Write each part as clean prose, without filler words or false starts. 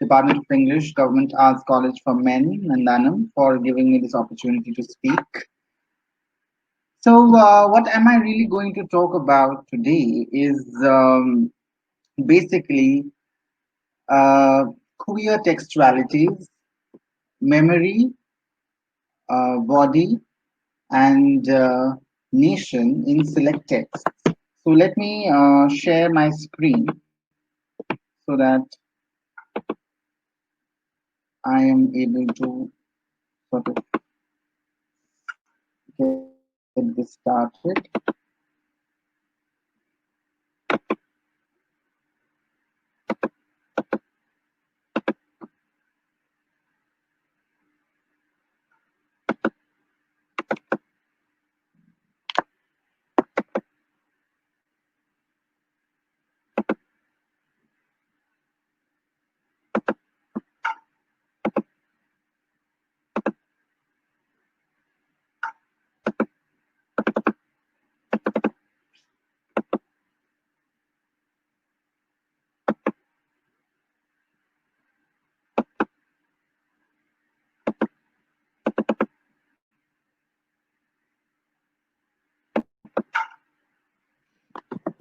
Department of English, Government Arts College for Men, Nandanam, for giving me this opportunity to speak. So, what am I really going to talk about today is basically uh, queer textualities, memory, body, and nation in select texts. So, let me share my screen so that I am able to sort of get this started.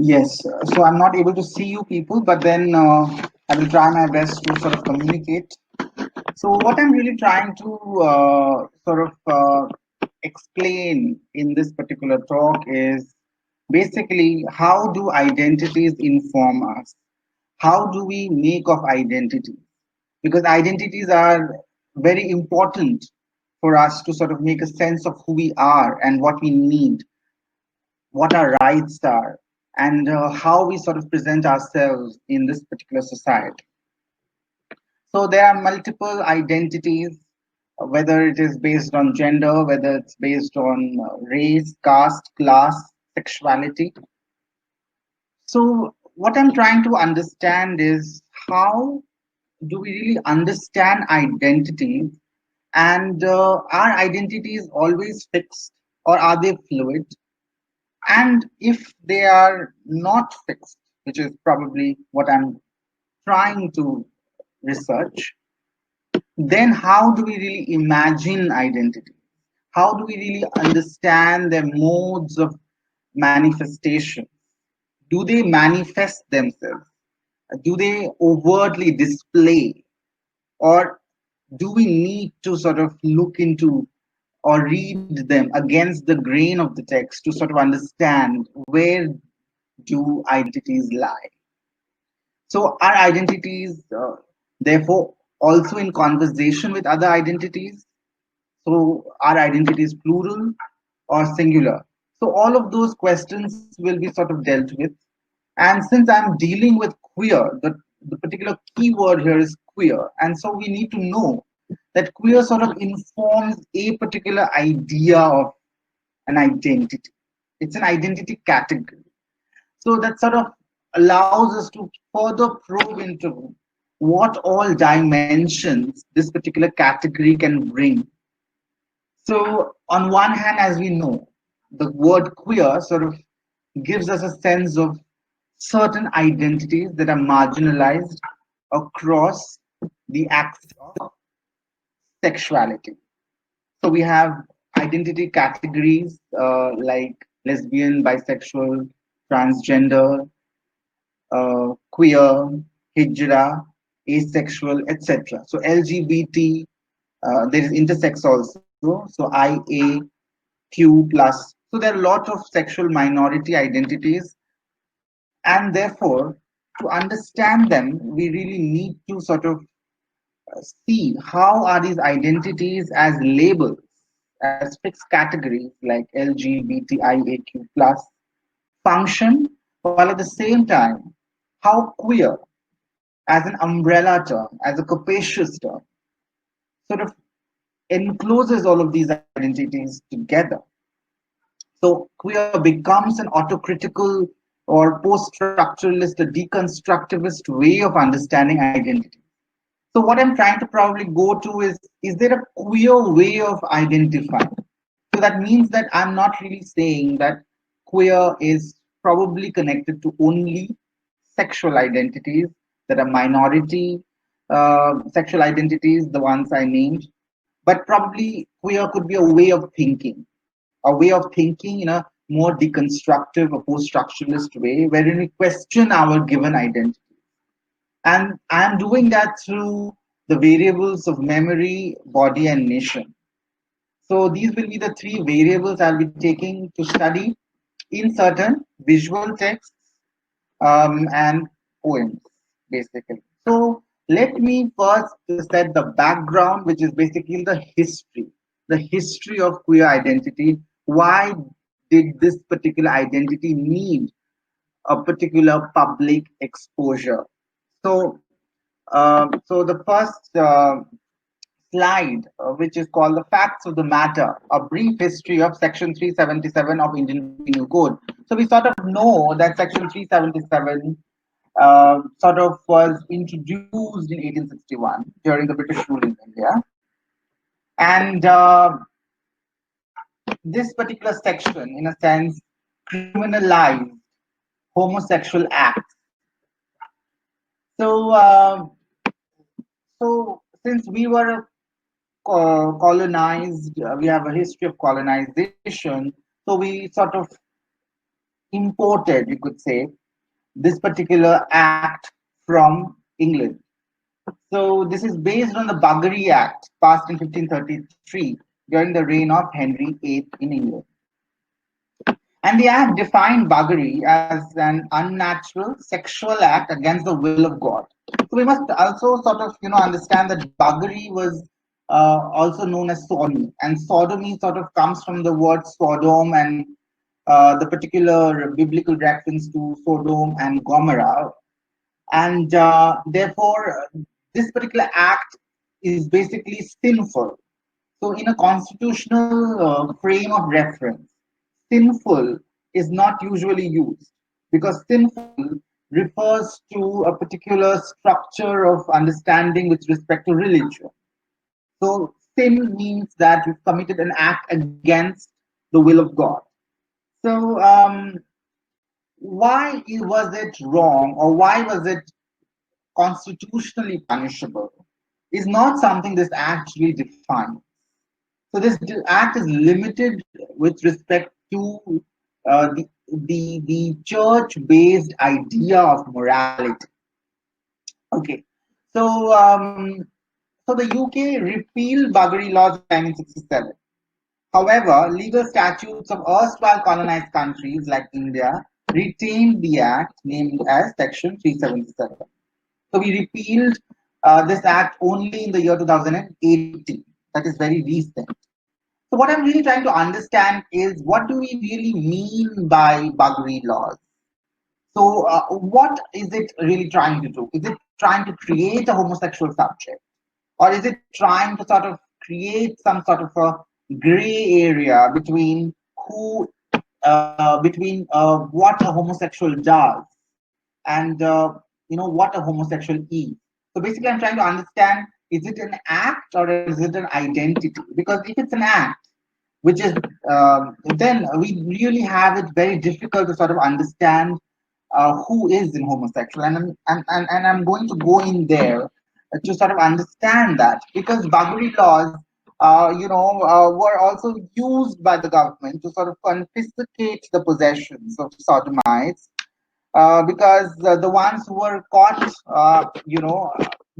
Yes, so I'm not able to see you people, but then I will try my best to sort of communicate. So, what I'm really trying to explain in this particular talk is basically how do identities inform us? How do we make of identity? Because identities are very important for us to sort of make a sense of who we are and what we need, what our rights are, and how we sort of present ourselves in this particular society. So there are multiple identities, whether it is based on gender, whether it's based on race, caste, class, sexuality. So what I'm trying to understand is how do we really understand identities, and are identities always fixed or are they fluid? And if they are not fixed, which is probably what I'm trying to research, then how do we really imagine identity? How do we really understand their modes of manifestation? Do they manifest themselves? Do they overtly display? Or do we need to sort of look into or read them against the grain of the text to sort of understand where do identities lie? So are identities therefore also in conversation with other identities? So are identities plural or singular? So all of those questions will be sort of dealt with. And since I'm dealing with queer, the particular keyword here is queer. And so we need to know that queer sort of informs a particular idea of an identity. It's an identity category. So that sort of allows us to further probe into what all dimensions this particular category can bring. So, on one hand, as we know, the word queer sort of gives us a sense of certain identities that are marginalized across the axis of sexuality. So, we have identity categories like lesbian, bisexual, transgender, queer, hijra, asexual, etc. So LGBT, there is intersex also. So IA, Q plus. So there are a lot of sexual minority identities, and therefore, to understand them, we really need to sort of see how are these identities as labels, as fixed categories like LGBTIAQ plus function, while at the same time, how queer as an umbrella term, as a capacious term, sort of encloses all of these identities together. So queer becomes an autocritical or post-structuralist, a deconstructivist way of understanding identity. So what I'm trying to probably go to is there a queer way of identifying? So that means that I'm not really saying that queer is probably connected to only sexual identities that are minority, sexual identities, the ones I named, but probably queer could be a way of thinking, a way of thinking in a more deconstructive or post-structuralist way, wherein we question our given identity. And I'm doing that through the variables of memory, body, and nation. So these will be the three variables I'll be taking to study in certain visual texts and poems, basically. So let me first set the background, which is basically the history of queer identity. Why did this particular identity need a particular public exposure? So, so the first slide, which is called the facts of the matter, a brief history of Section 377 of Indian Penal Code. So we sort of know that Section 377 sort of was introduced in 1861 during the British rule in India. And this particular section, in a sense, criminalized homosexual acts. So, so since we were colonized, we have a history of colonization. So we sort of imported, you could say, this particular act from England. So this is based on the Buggery Act passed in 1533 during the reign of Henry VIII in England. And the act defined buggery as an unnatural sexual act against the will of God. So we must also sort of understand that buggery was also known as sodomy, and sodomy sort of comes from the word Sodom and the particular biblical reference to Sodom and Gomorrah, and therefore this particular act is basically sinful. So, in a constitutional frame of reference, sinful is not usually used because sinful refers to a particular structure of understanding with respect to religion. So, sin means that you've committed an act against the will of God. So, why was it wrong, or why was it constitutionally punishable, is not something this act really defines. So this act is limited with respect to the church-based idea of morality. Okay, so so the UK repealed buggery laws in 1967. However, legal statutes of erstwhile colonized countries like India retained the act named as Section 377. So we repealed this act only in the year 2018. That is very recent. So what I'm really trying to understand is, what do we really mean by buggery laws? So what is it really trying to do? Is it trying to create a homosexual subject? Or is it trying to sort of create some sort of a gray area between what a homosexual does and what a homosexual is? So basically, I'm trying to understand: is it an act or is it an identity? Because if it's an act, which is then we really have it very difficult to sort of understand who is in homosexual, and I'm going to go in there to sort of understand that, because buggery laws were also used by the government to sort of confiscate the possessions of sodomites, because the ones who were caught,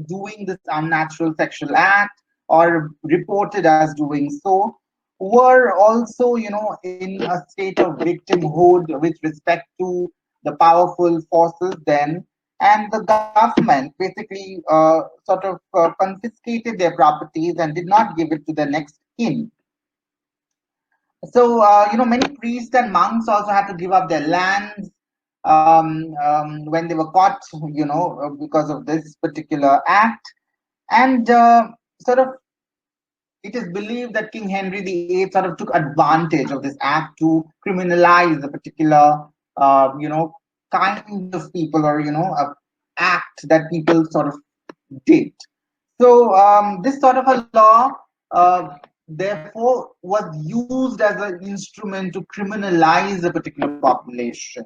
doing this unnatural sexual act or reported as doing so, were also, in a state of victimhood with respect to the powerful forces then, and the government basically sort of confiscated their properties and did not give it to the next kin. So, many priests and monks also had to give up their lands when they were caught, because of this particular act. And sort of, it is believed that King Henry VIII sort of took advantage of this act to criminalize a particular, kind of people, or, a act that people sort of did. So this sort of a law, therefore, was used as an instrument to criminalize a particular population.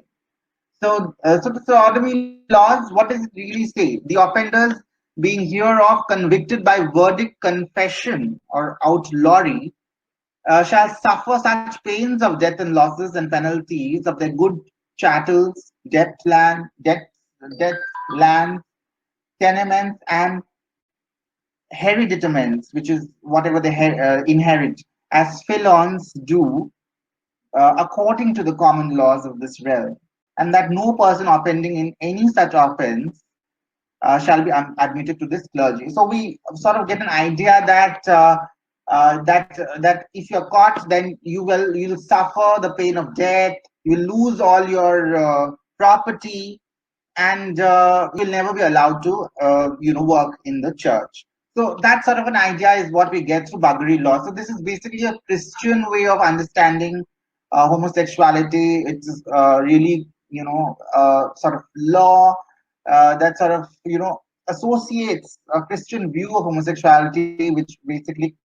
So, so the sodomy laws, what does it really say? The offenders being hereof convicted by verdict, confession, or outlawry, shall suffer such pains of death and losses and penalties of their good chattels, debt land, tenements, and hereditaments, which is whatever they inherit, as felons do, according to the common laws of this realm, and that no person offending in any such offense shall be admitted to this clergy. So we sort of get an idea that that if you're caught, then you'll suffer the pain of death. You will lose all your property, and you'll never be allowed to work in the church. So that sort of an idea is what we get through Buggery law. So this is basically a Christian way of understanding homosexuality. It's really sort of law that sort of associates a Christian view of homosexuality, which basically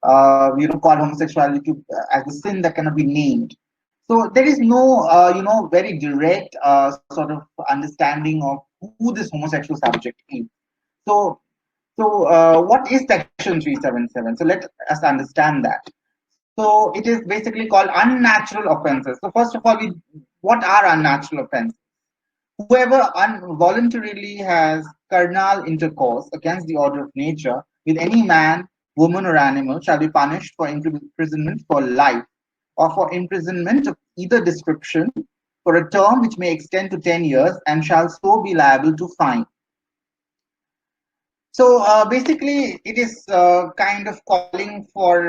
call homosexuality as a sin that cannot be named. So there is no very direct sort of understanding of who this homosexual subject is. So what is Section 377? So let us understand that. So it is basically called unnatural offenses. So first of all, what are unnatural offenses? Whoever voluntarily has carnal intercourse against the order of nature with any man, woman, or animal shall be punished for imprisonment for life, or for imprisonment of either description for a term which may extend to 10 years, and shall so be liable to fine. So basically, it is kind of calling for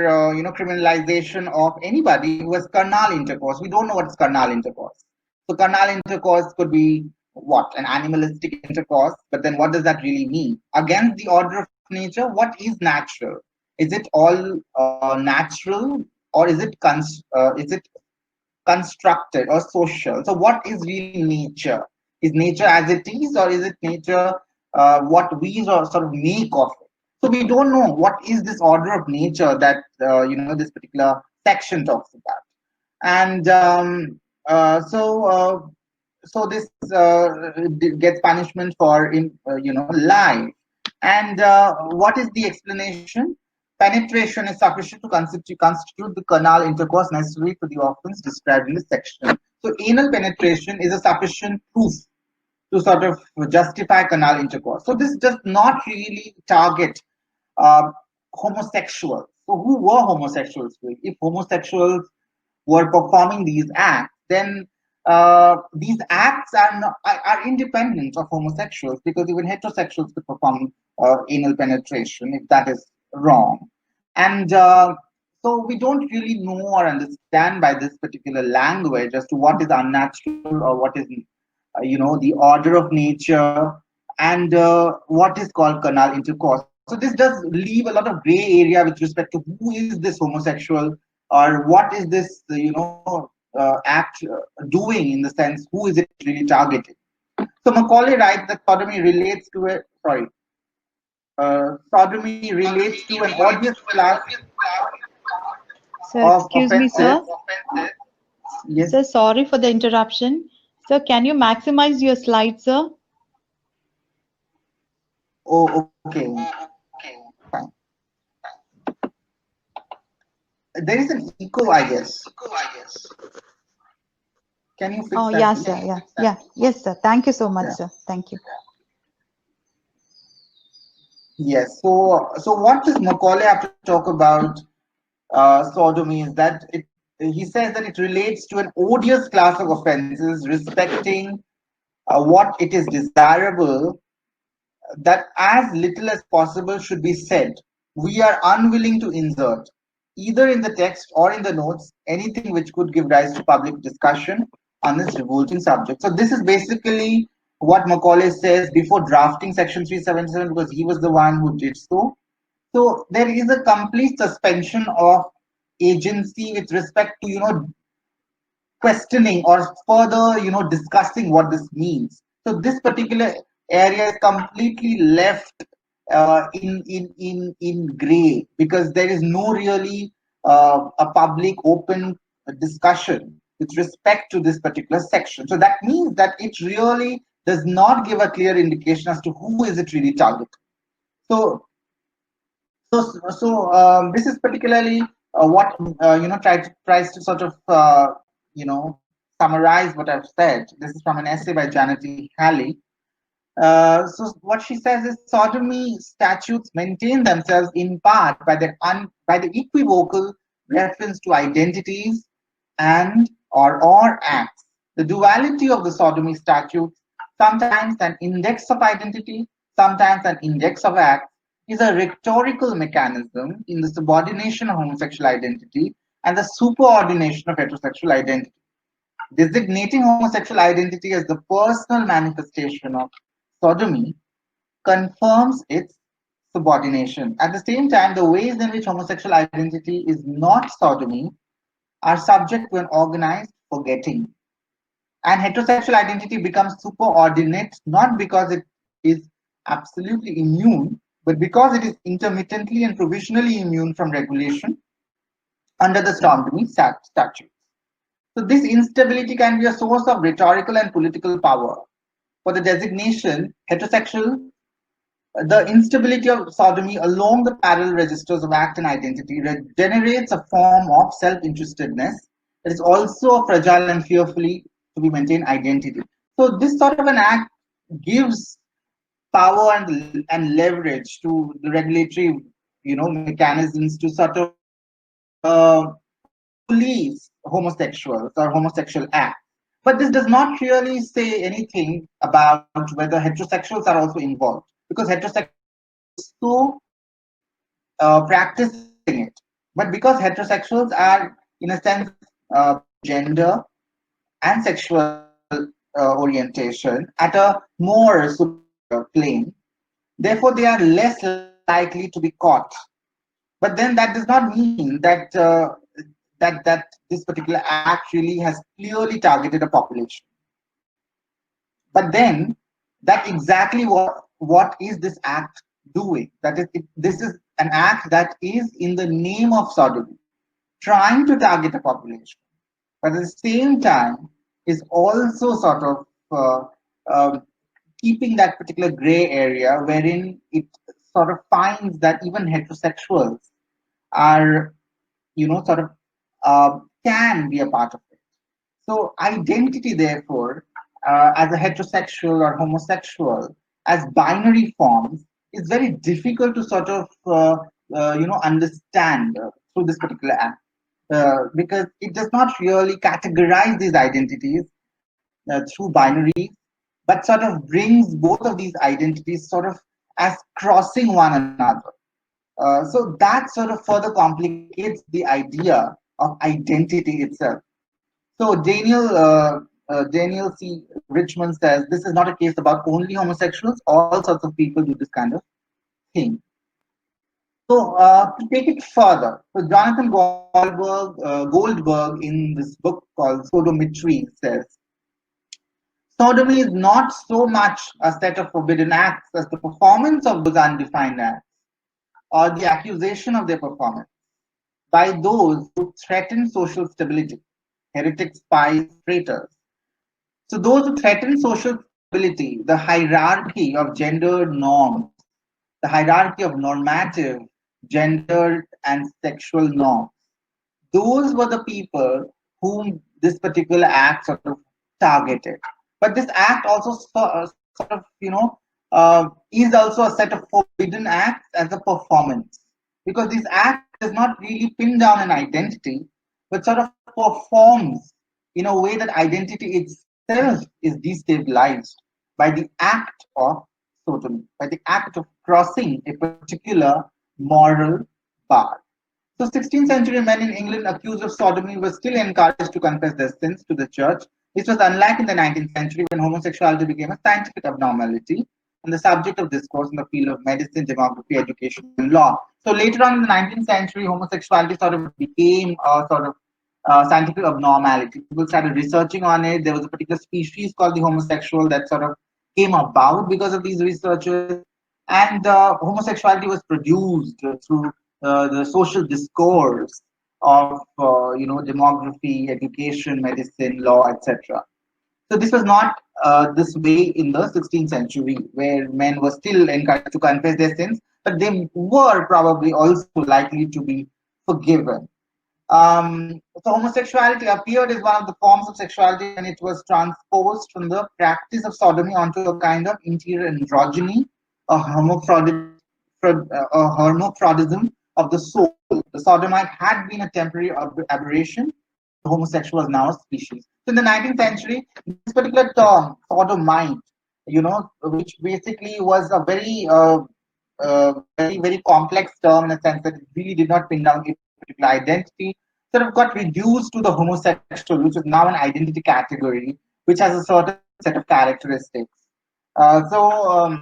criminalization of anybody who has carnal intercourse. We don't know what's carnal intercourse. So carnal intercourse could be what, an animalistic intercourse, but then what does that really mean? Against the order of nature, what is natural? Is it all natural, or is it constructed or social? So what is really nature? Is nature as it is, or is it nature what we sort of make of it? So we don't know what is this order of nature that this particular section talks about. And so this gets punishment for life. And what is the explanation? Penetration is sufficient to constitute the carnal intercourse necessary for the offense described in this section. So anal penetration is a sufficient proof to sort of justify carnal intercourse. So this does not really target uh, homosexuals. So who were homosexuals? If homosexuals were performing these acts, then these acts are independent of homosexuals, because even heterosexuals could perform anal penetration if that is wrong. And so we don't really know or understand by this particular language as to what is unnatural or what is the order of nature, and what is called carnal intercourse. So this does leave a lot of gray area with respect to who is this homosexual, or what is this act doing, in the sense who is it really targeting. So Macaulay writes that sodomy relates to an odious class Sir, of excuse me, offenses. sir. Yes. Sir, sorry for the interruption. Sir, can you maximize your slide, sir? Oh, okay. Fine. There is an echo, I guess. Can you fix Oh, that, yeah, please? sir. Yeah, yeah. Yes, sir. Thank you so much, Yeah. sir. Thank you. Yes. So what does Macaulay have to talk about sodomy? Is that he says that it relates to an odious class of offenses respecting what it is desirable that as little as possible should be said. We are unwilling to insert, either in the text or in the notes, anything which could give rise to public discussion on this revolting subject. So this is basically what Macaulay says before drafting Section 377, because he was the one who did so. So there is a complete suspension of agency with respect to questioning or further discussing what this means. So this particular area is completely left in gray, because there is no really a public open discussion with respect to this particular section. So that means that it really does not give a clear indication as to who is it really targeting. So this is particularly what tries to sort of summarize what I've said. This is from an essay by Janity Halley. So what she says is sodomy statutes maintain themselves in part by the equivocal reference to identities and or acts. The duality of the sodomy statutes, sometimes an index of identity, sometimes an index of acts, is a rhetorical mechanism in the subordination of homosexual identity and the superordination of heterosexual identity. Designating homosexual identity as the personal manifestation of sodomy confirms its subordination. At the same time, the ways in which homosexual identity is not sodomy are subject to an organized forgetting. And heterosexual identity becomes superordinate not because it is absolutely immune, but because it is intermittently and provisionally immune from regulation under the sodomy statutes. So, this instability can be a source of rhetorical and political power. For the designation heterosexual, the instability of sodomy along the parallel registers of act and identity generates a form of self-interestedness that is also a fragile and fearfully to be maintained identity. So this sort of an act gives power and leverage to the regulatory mechanisms to sort of police homosexuals or homosexual acts. But this does not really say anything about whether heterosexuals are also involved, because heterosexuals are also practicing it. But because heterosexuals are, in a sense, gender and sexual orientation at a more superior plane, therefore they are less likely to be caught. But then that does not mean that this particular act really has clearly targeted a population. But then that exactly what is this act doing? That is, this is an act that is in the name of sodomy, trying to target a population, but at the same time is also sort of keeping that particular gray area wherein it sort of finds that even heterosexuals are, sort of can be a part of it. So identity, therefore, as a heterosexual or homosexual, as binary forms, is very difficult to sort of understand through this particular act, because it does not really categorize these identities through binaries, but sort of brings both of these identities sort of as crossing one another. So that sort of further complicates the idea of identity itself. So Daniel C. Richmond says this is not a case about only homosexuals. All sorts of people do this kind of thing. So to take it further, so Jonathan Goldberg in this book called Sodometry says sodomy is not so much a set of forbidden acts as the performance of those undefined acts or the accusation of their performance by those who threaten social stability, heretics, spies, traitors. So those who threaten social stability, the hierarchy of gendered norms, the hierarchy of normative gendered and sexual norms, those were the people whom this particular act sort of targeted. But this act also sort of, is also a set of forbidden acts as a performance. Because this act does not really pin down an identity, but sort of performs in a way that identity itself is destabilized by the act of sodomy, by the act of crossing a particular moral bar. So 16th century men in England accused of sodomy were still encouraged to confess their sins to the church. This was unlike in the 19th century when homosexuality became a scientific abnormality and the subject of discourse in the field of medicine, demography, education, and law. So later on in the 19th century, homosexuality sort of became a sort of scientific abnormality. People started researching on it. There was a particular species called the homosexual that sort of came about because of these researchers. And homosexuality was produced through the social discourse of demography, education, medicine, law, etc. So this was not this way in the 16th century, where men were still encouraged to confess their sins, but they were probably also likely to be forgiven. So homosexuality appeared as one of the forms of sexuality when it was transposed from the practice of sodomy onto a kind of interior androgyny, a hermaphrodism of the soul. The sodomite had been a temporary aberration, but the homosexual was now a species. So in the 19th century, this particular term, sodomite, which basically was a very complex term in a sense that it really did not pin down a particular identity, sort of got reduced to the homosexual, which is now an identity category, which has a certain set of characteristics. So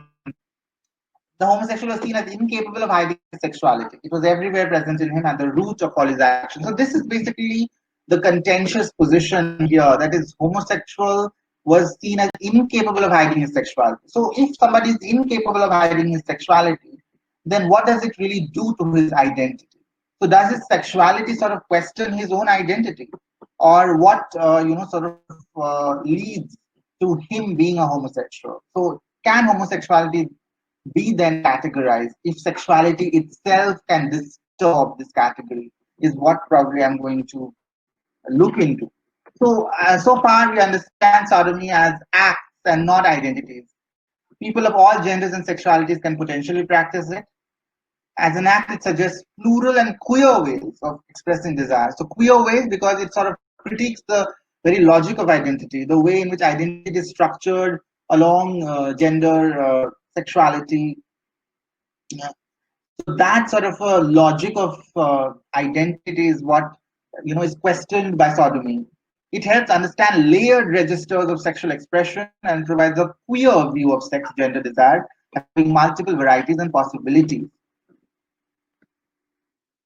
the homosexual was seen as incapable of hiding his sexuality. It was everywhere present in him at the root of all his actions. So this is basically the contentious position here. That is, homosexual was seen as incapable of hiding his sexuality. So if somebody is incapable of hiding his sexuality, then what does it really do to his identity? So does his sexuality sort of question his own identity, or what sort of leads to him being a homosexual? So can homosexuality be then categorized if sexuality itself can disturb this category? Is what probably I'm going to look into. So far we understand sodomy as acts and not identities. People of all genders and sexualities can potentially practice it. As an act, it suggests plural and queer ways of expressing desire. So queer ways because it sort of critiques the very logic of identity, the way in which identity is structured along gender, sexuality. Yeah. So that sort of a logic of identity is what is questioned by sodomy. It helps understand layered registers of sexual expression and provides a queer view of sex, gender, desire, having multiple varieties and possibilities.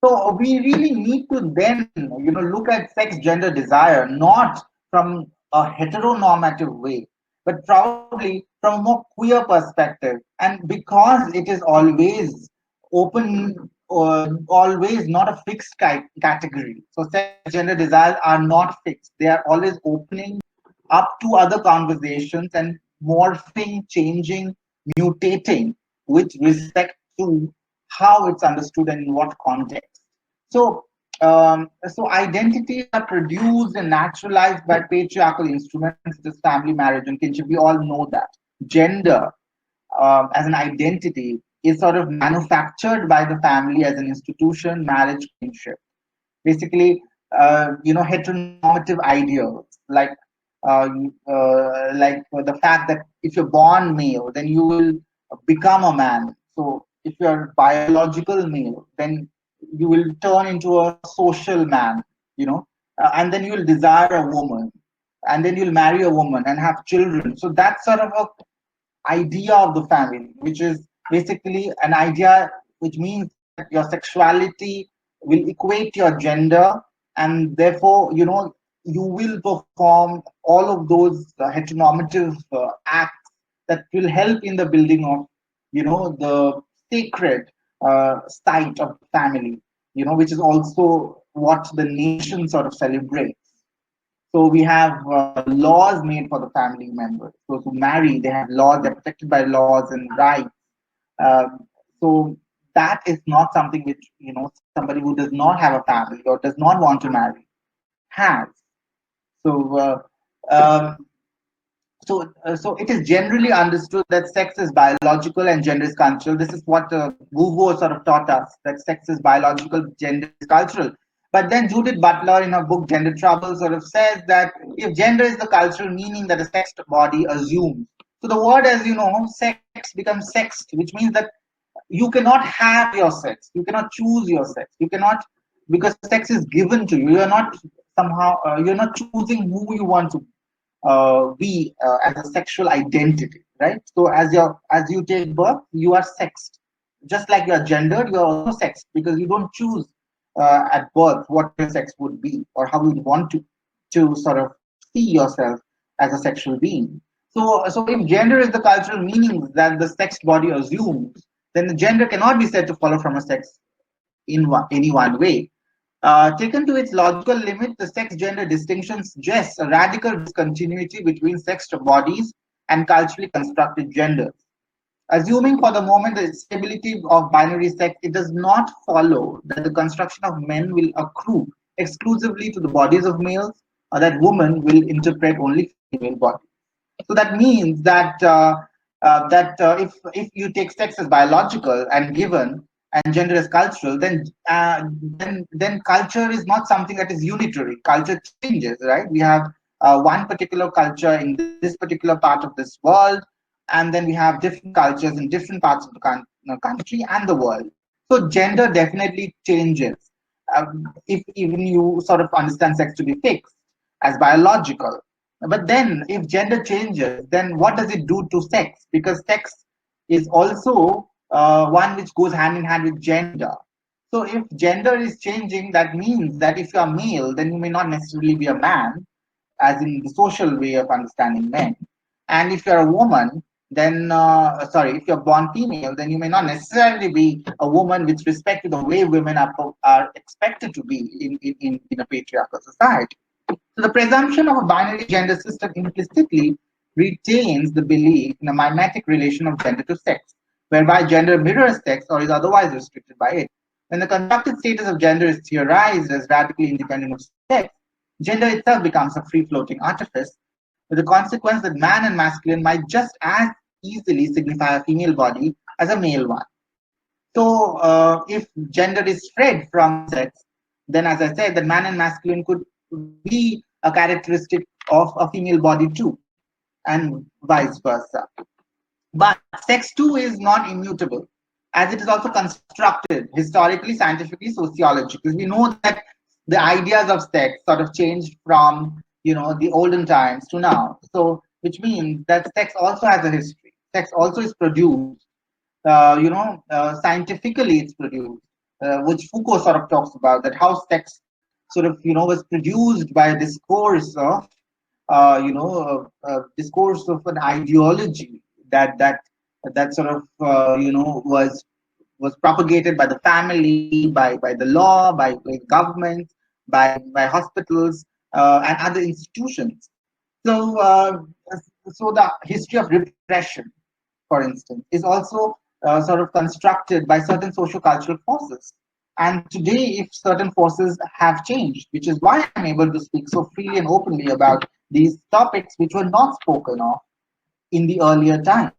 So we really need to then, look at sex, gender, desire not from a heteronormative way, but probably from a more queer perspective. And because it is always open, always not a fixed category. So sex, gender, desires are not fixed. They are always opening up to other conversations and morphing, changing, mutating with respect to how it's understood and in what context. So, so identities are produced and naturalized by patriarchal instruments such as family, marriage, and kinship. We all know that. Gender, as an identity, is sort of manufactured by the family as an institution, marriage, kinship. Basically, heteronormative ideals the fact that if you're born male, then you will become a man. So if you're biological male, then you will turn into a social man, and then you will desire a woman, and then you'll marry a woman and have children. So that's sort of a idea of the family, which is basically an idea which means that your sexuality will equate your gender, and therefore, you will perform all of those heteronormative acts that will help in the building of, the sacred site of the family, which is also what the nation sort of celebrates. So we have laws made for the family members. Those who marry, they have laws, they're protected by laws and rights. So that is not something which, somebody who does not have a family or does not want to marry has. So, so it is generally understood that sex is biological and gender is cultural. This is what Guvo sort of taught us, that sex is biological, gender is cultural. But then Judith Butler in her book Gender Trouble sort of says that if gender is the cultural meaning that a sexed body assumes, so the word, as you know, sex becomes sexed, which means that you cannot have your sex, you cannot choose your sex, you cannot, because sex is given to you. You are not somehow, you're not choosing who you want to be as a sexual identity, right? So as you take birth, you are sexed. Just like you are gendered, you are also sexed because you don't choose at birth what your sex would be or how you'd want to sort of see yourself as a sexual being. So if gender is the cultural meaning that the sexed body assumes, then the gender cannot be said to follow from a sex in any one way. Taken to its logical limit, the sex gender distinction suggests a radical discontinuity between sexed bodies and culturally constructed genders. Assuming for the moment the stability of binary sex, it does not follow that the construction of men will accrue exclusively to the bodies of males, or that women will interpret only female bodies. So that means that if you take sex as biological and given, and gender as cultural, then culture is not something that is unitary. Culture changes, right? We have one particular culture in this particular part of this world, and then we have different cultures in different parts of the country and the world. So gender definitely changes. If even you sort of understand sex to be fixed as biological, but then if gender changes, then what does it do to sex? Because sex is also one which goes hand in hand with gender. So if gender is changing, that means that if you are male, then you may not necessarily be a man, as in the social way of understanding men. And if you're a woman, then sorry, if you're born female, then you may not necessarily be a woman with respect to the way women are expected to be in a patriarchal society. So the presumption of a binary gender system implicitly retains the belief in a mimetic relation of gender to sex, whereby gender mirrors sex or is otherwise restricted by it. When the constructed status of gender is theorized as radically independent of sex, gender itself becomes a free floating artifice, with the consequence that man and masculine might just as easily signify a female body as a male one. So, if gender is spread from sex, then as I said, the man and masculine could be a characteristic of a female body too, and vice versa. But sex too is not immutable, as it is also constructed historically, scientifically, sociologically. We know that the ideas of sex sort of changed from the olden times to now. So, which means that sex also has a history. Sex also is produced scientifically it's produced, which Foucault sort of talks about, that how sex sort of, was produced by a discourse of, discourse of an ideology that sort of, was propagated by the family, by the law, by government, by hospitals and other institutions. So, so the history of repression, for instance, is also sort of constructed by certain social cultural forces. And today, if certain forces have changed, which is why I'm able to speak so freely and openly about these topics which were not spoken of in the earlier times.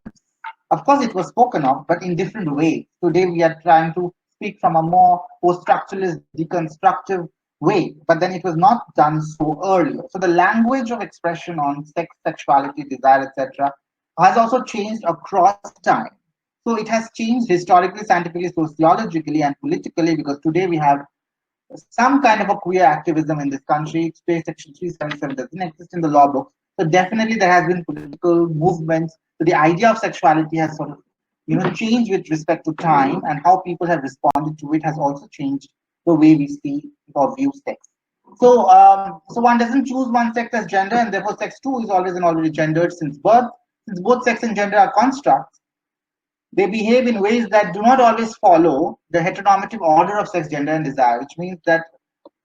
Of course, it was spoken of, but in different ways. Today, we are trying to speak from a more post-structuralist, deconstructive way, but then it was not done so earlier. So the language of expression on sex, sexuality, desire, etc., has also changed across time. So it has changed historically, scientifically, sociologically, and politically, because today we have some kind of a queer activism in this country. Space Section 377 doesn't exist in the law books. So definitely there has been political movements. So the idea of sexuality has sort of, changed with respect to time, and how people have responded to it has also changed the way we see or view sex. So, so one doesn't choose one sex as gender, and therefore sex too is always and already gendered since birth. Since both sex and gender are constructs, they behave in ways that do not always follow the heteronormative order of sex, gender, and desire, which means that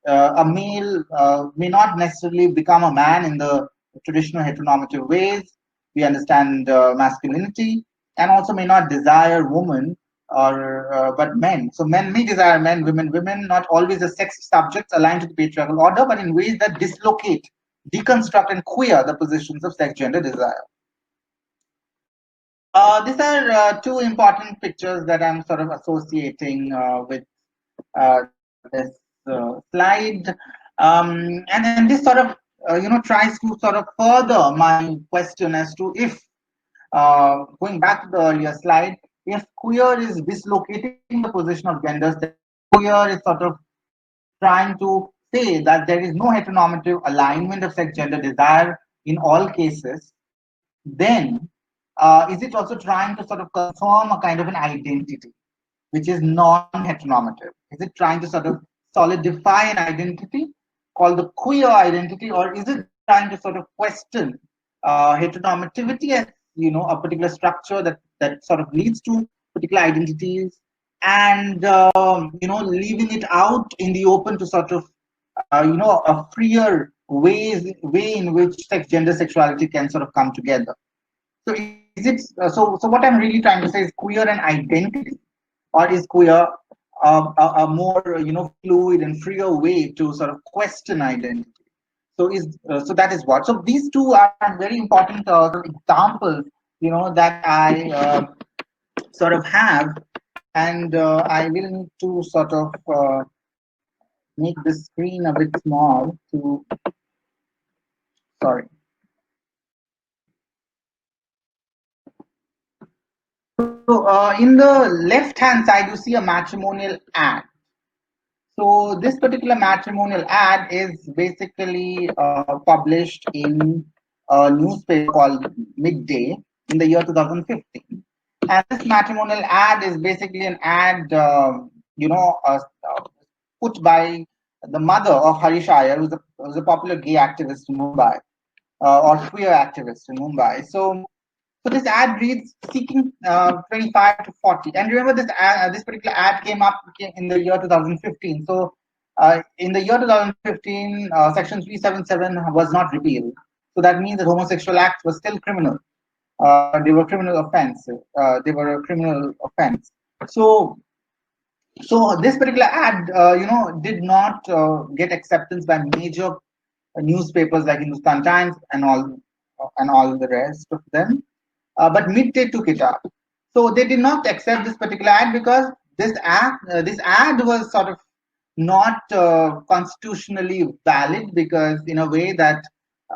a male may not necessarily become a man in the traditional heteronormative ways. We understand masculinity, and also may not desire women or but men. So men may desire men, women, not always as sex subjects aligned to the patriarchal order, but in ways that dislocate, deconstruct, and queer the positions of sex, gender, desire. These are two important pictures that I'm sort of associating with this slide, and this sort of tries to sort of further my question as to if, going back to the earlier slide, if queer is dislocating the position of genders, then queer is sort of trying to say that there is no heteronormative alignment of sex, gender, desire in all cases, then is it also trying to sort of confirm a kind of an identity which is non-heteronormative? Is it trying to sort of solidify an identity called the queer identity, or is it trying to sort of question heteronormativity as a particular structure that sort of leads to particular identities, and leaving it out in the open to sort of a freer way in which sex, gender, sexuality can sort of come together? So is it is it so what I'm really trying to say is queer an identity, or is queer a more fluid and freer way to sort of question identity? So that is what. So these two are very important sort of examples, that I sort of have, and I will need to sort of make the screen a bit small to. Sorry. So in the left hand side, you see a matrimonial ad. So this particular matrimonial ad is basically published in a newspaper called Midday in the year 2015. And this matrimonial ad is basically an ad, put by the mother of Harish Iyer, who's a popular gay activist in Mumbai, or queer activist in Mumbai. So this ad reads seeking 25 to 40. And remember, this particular ad came in the year 2015. So in the year 2015, Section 377 was not repealed. So that means that homosexual acts were still criminal. They were criminal offense. They were a criminal offense. So so this particular ad, did not get acceptance by major newspapers like Hindustan Times and all the rest of them. But Midday took it up. So they did not accept this particular ad because this ad was sort of not constitutionally valid, because in a way that,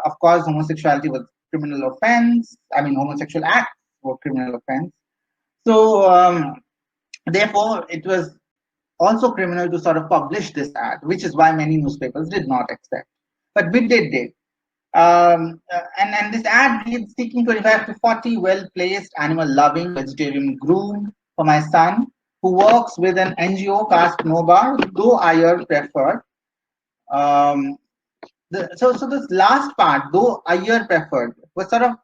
of course, homosexuality was criminal offense. I mean, homosexual acts were criminal offense. So therefore, it was also criminal to sort of publish this ad, which is why many newspapers did not accept. But Midday did. And this ad reads seeking 25 to 40 well placed, animal loving, vegetarian groom for my son who works with an NGO caste Nobar, though Iyer preferred. Um, so this last part, though Iyer preferred, was sort of,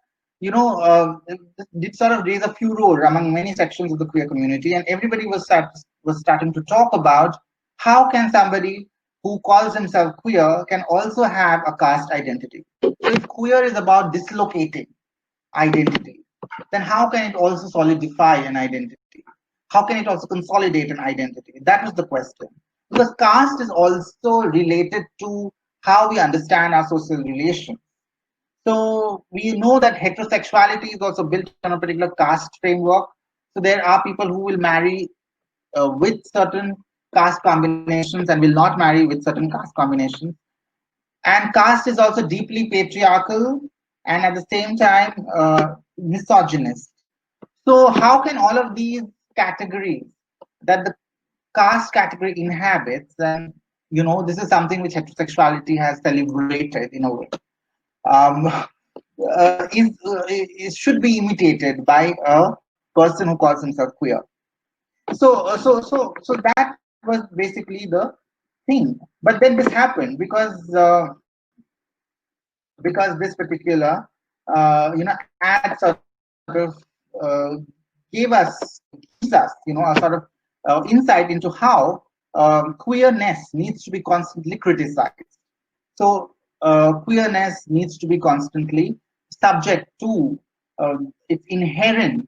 did sort of raise a furor among many sections of the queer community, and everybody was starting to talk about how can somebody who calls himself queer can also have a caste identity. So if queer is about dislocating identity, then how can it also solidify an identity? How can it also consolidate an identity? That was the question. Because caste is also related to how we understand our social relations. So we know that heterosexuality is also built on a particular caste framework. So there are people who will marry with certain caste combinations and will not marry with certain caste combinations. And caste is also deeply patriarchal and at the same time misogynist. So how can all of these categories that the caste category inhabits, and this is something which heterosexuality has celebrated in a way, um, is should be imitated by a person who calls himself queer. So that was basically the thing. But then this happened because this particular ad sort of uh, gives us a sort of insight into how queerness needs to be constantly criticized. So queerness needs to be constantly subject to its inherent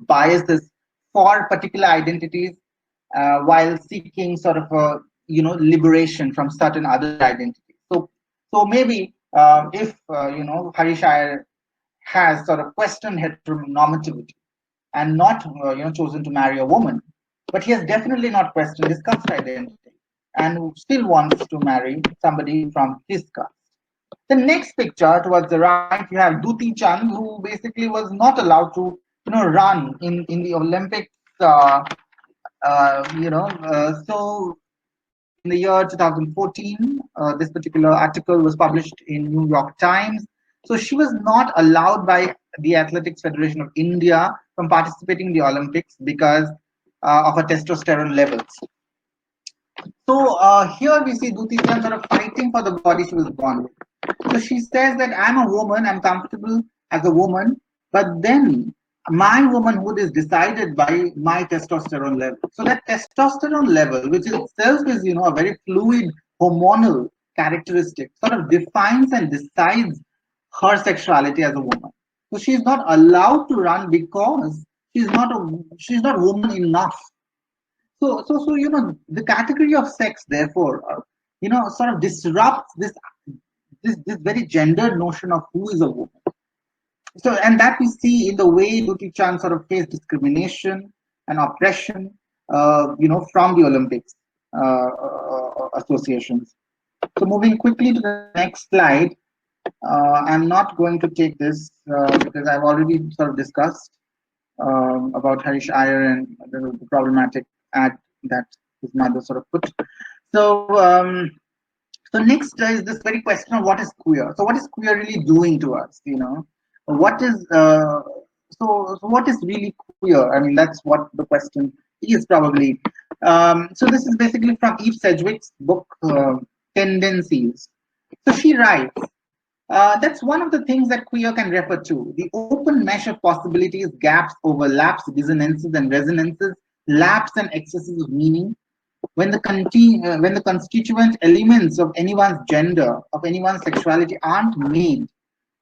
biases for particular identities, while seeking sort of a liberation from certain other identities. So maybe if Harish Iyer has sort of questioned heteronormativity and not chosen to marry a woman, but he has definitely not questioned his caste identity and still wants to marry somebody from his caste. The next picture towards the right, you have Duti Chand, who basically was not allowed to run in the Olympics. So in the year 2014, this particular article was published in New York Times. So she was not allowed by the Athletics Federation of India from participating in the Olympics because of her testosterone levels. So here we see Duti Chand sort of fighting for the body she was born with. So she says that I'm a woman, I'm comfortable as a woman, but then my womanhood is decided by my testosterone level. So that testosterone level, which itself is a very fluid hormonal characteristic, sort of defines and decides her sexuality as a woman. So she is not allowed to run because she's not woman enough. So the category of sex, therefore, sort of disrupts this very gendered notion of who is a woman. So, and that we see in the way Duty Chand sort of faced discrimination and oppression, from the Olympics associations. So, moving quickly to the next slide, I'm not going to take this because I've already sort of discussed about Harish Iyer and the problematic ad that his mother sort of put. So, so next is this very question of what is queer. So what is queer really doing to us? What is so what is really queer? I mean, that's what the question is probably. So this is basically from Eve Sedgwick's book Tendencies. So she writes. That's one of the things that queer can refer to. The open mesh of possibilities, gaps, overlaps, dissonances, and resonances, lapse and excesses of meaning, when the constituent elements of anyone's gender, of anyone's sexuality aren't made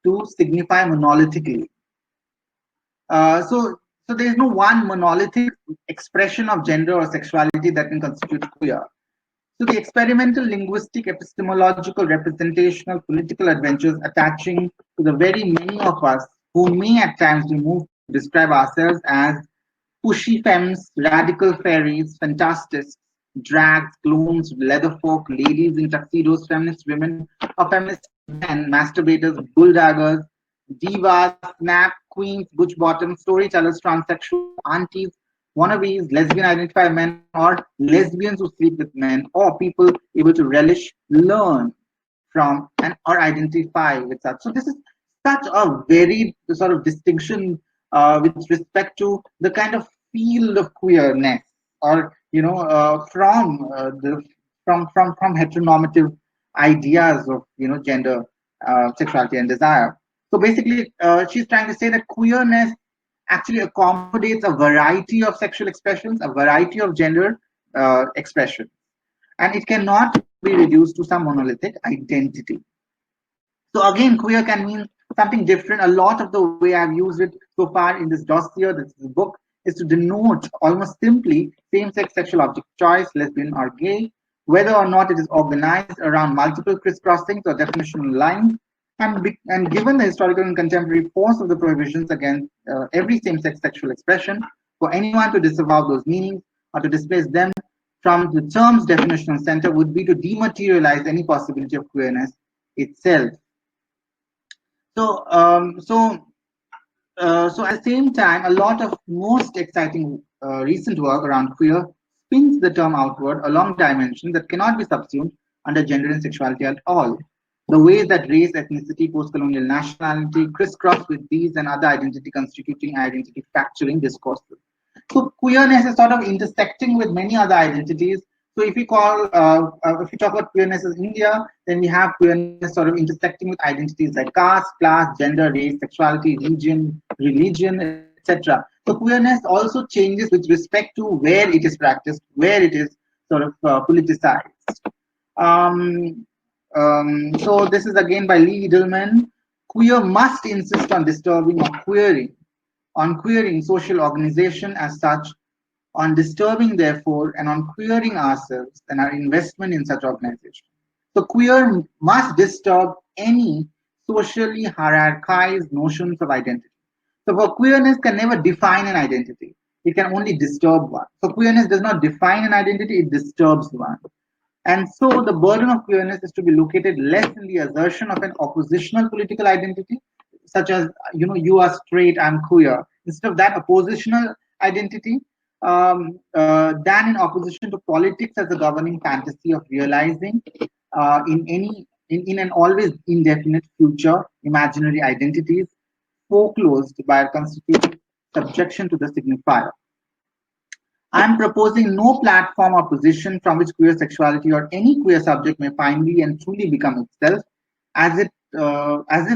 to signify monolithically. So there is no one monolithic expression of gender or sexuality that can constitute queer. So the experimental, linguistic, epistemological, representational, political adventures attaching to the very many of us who may at times be moved to describe ourselves as pushy femmes, radical fairies, fantastics, drags, clones, leatherfolk, ladies in tuxedos, feminist women, or feminist men, masturbators, bulldaggers, divas, snap, queens, butch bottoms, storytellers, transsexuals, aunties, wannabes, lesbian identified men, or lesbians who sleep with men, or people able to relish, learn from, and or identify with such. So this is such a very sort of distinction with respect to the kind of field of queerness, or from heteronormative ideas of gender, sexuality, and desire. So basically, she's trying to say that queerness actually accommodates a variety of sexual expressions, a variety of gender expressions, and it cannot be reduced to some monolithic identity. So again, queer can mean something different. A lot of the way I've used it so far in this dossier, this book, is to denote almost simply same-sex sexual object choice, lesbian or gay, whether or not it is organized around multiple crisscrossings or definitional lines, and given the historical and contemporary force of the prohibitions against every same-sex sexual expression, for anyone to disavow those meanings or to displace them from the term's definitional center would be to dematerialize any possibility of queerness itself. So, so at the same time, a lot of most exciting recent work around queer spins the term outward along dimensions that cannot be subsumed under gender and sexuality at all. The ways that race, ethnicity, post-colonial nationality crisscross with these and other identity constituting identity facturing discourses. So queerness is sort of intersecting with many other identities. So if we talk about queerness as India, then we have queerness sort of intersecting with identities like caste, class, gender, race, sexuality, religion, etc. So queerness also changes with respect to where it is practiced, where it is sort of politicized. Um, so this is again by Lee Edelman. Queer must insist on disturbing or queering, on queering social organization as such, on disturbing, therefore, and on queering ourselves and our investment in such organization. So queer must disturb any socially hierarchized notions of identity. So for queerness can never define an identity. It can only disturb one. So queerness does not define an identity, it disturbs one. And so the burden of queerness is to be located less in the assertion of an oppositional political identity, such as, you are straight, I'm queer, instead of that oppositional identity, than in opposition to politics as a governing fantasy of realizing in an always indefinite future imaginary identities foreclosed by a constituted subjection to the signifier. I'm proposing no platform or position from which queer sexuality or any queer subject may finally and truly become itself, as if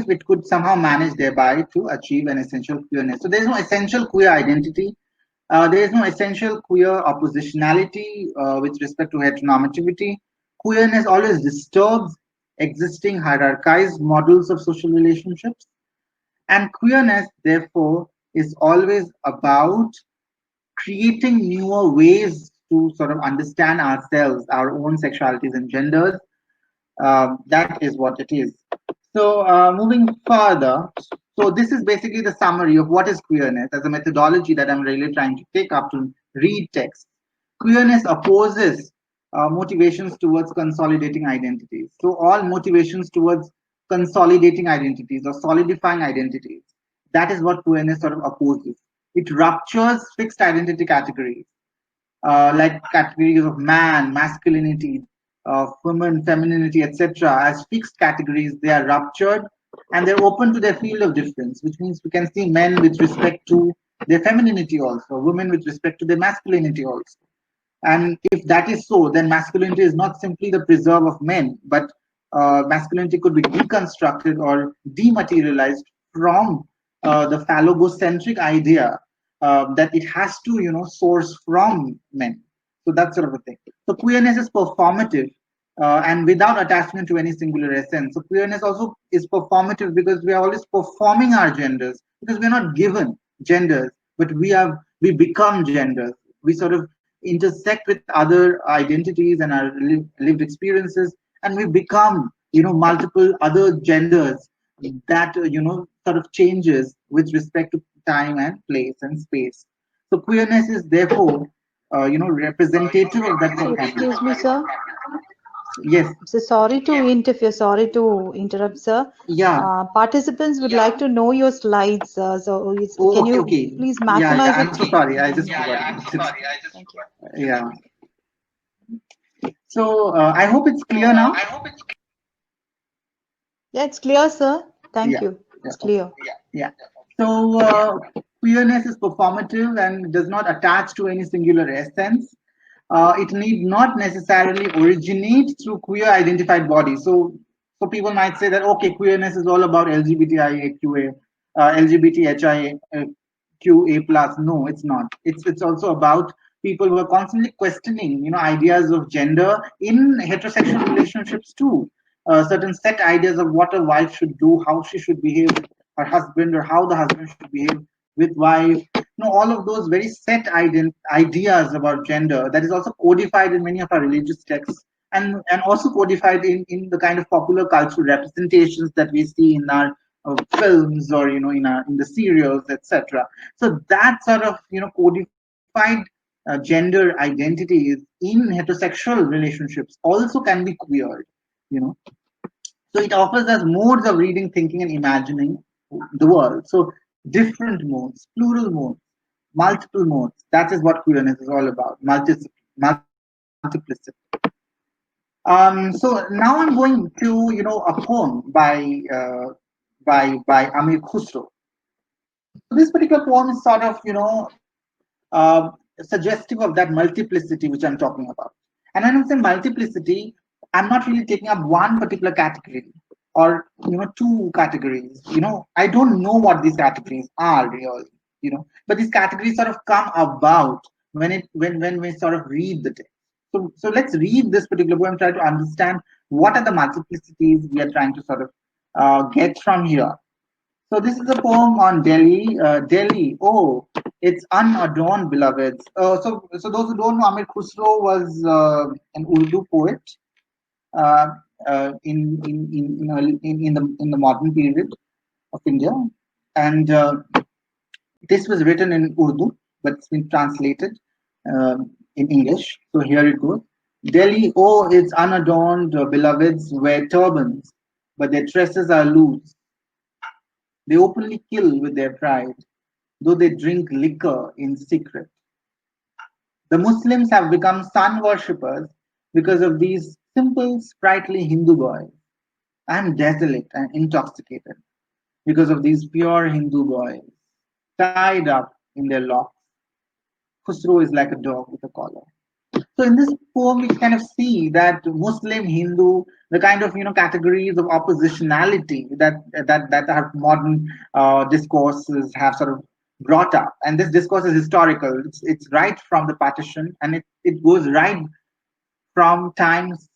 it could somehow manage thereby to achieve an essential queerness. So there is no essential queer identity. There is no essential queer oppositionality with respect to heteronormativity. Queerness always disturbs existing hierarchized models of social relationships, And queerness, therefore, is always about creating newer ways to sort of understand ourselves, our own sexualities and genders. That is what it is. So, moving further, so this is basically the summary of what is queerness as a methodology that I'm really trying to take up to read text. Queerness opposes motivations towards consolidating identities. So, all motivations towards consolidating identities or solidifying identities, that is what queerness sort of opposes. It ruptures fixed identity categories like categories of man, masculinity, woman, femininity, etc., as fixed categories. They are ruptured and they're open to their field of difference, which means we can see men with respect to their femininity also, women with respect to their masculinity also. And if that is so, then masculinity is not simply the preserve of men, but masculinity could be deconstructed or dematerialized from the phallogocentric idea that it has to, source from men. So that's sort of a thing. So queerness is performative and without attachment to any singular essence. So queerness also is performative because we are always performing our genders because we are not given genders, but we become genders. We sort of intersect with other identities and our lived experiences, and we become, multiple other genders that sort of changes with respect to time and place and space. So queerness is therefore, representative of that So performance. excuse me, sir. Yes. So sorry to interfere. Sorry to interrupt, sir. Yeah. Participants would like to know your slides. Oh, Can okay, you okay. please Yeah, yeah. maximize I'm it? so sorry. I just Mhm. forgot about it. Thank you. Yeah. So I hope it's clear now. Yeah, it's clear, sir. Thank Yeah. you. Yeah. It's Okay. clear. Yeah. So queerness is performative and does not attach to any singular essence. It need not necessarily originate through queer identified bodies. So people might say that okay, queerness is all about LGBTIQA, LGBTHIQA plus. No, it's not. It's also about people who are constantly questioning, ideas of gender in heterosexual relationships too. Certain set ideas of what a wife should do, how she should behave with her husband, or how the husband should behave with wife. All of those very set ideas about gender that is also codified in many of our religious texts and also codified in the kind of popular cultural representations that we see in our films or in the serials, etc. So that sort of codified gender identities in heterosexual relationships also can be queered. you know so it offers us modes of reading, thinking, and imagining the world. So different modes, plural modes, multiple modes. That is what queerness is all about. Multiplicity. So now I'm going to a poem by Amir Khusro. So this particular poem is sort of suggestive of that multiplicity which I'm talking about. And when I say multiplicity, I'm not really taking up one particular category or two categories. I don't know what these categories are really. But these categories sort of come about when we sort of read the text. So let's read this particular poem, try to understand what are the multiplicities we are trying to sort of get from here. So this is a poem on Delhi. Delhi, oh, it's unadorned, beloveds. So those who don't know, Amir Khusro was an Urdu poet uh, in the modern period of India, and this was written in Urdu, but it's been translated in English. So here it goes. Delhi, oh, its unadorned beloveds wear turbans, but their tresses are loose. They openly kill with their pride, though they drink liquor in secret. The Muslims have become sun worshippers because of these simple, sprightly Hindu boys. I am desolate and intoxicated because of these pure Hindu boys, tied up in their locks. Khusro is like a dog with a collar. So in this poem, we kind of see that Muslim, Hindu, the kind of categories of oppositionality that our modern discourses have sort of brought up, and this discourse is historical. It's right from the partition, and it goes right from times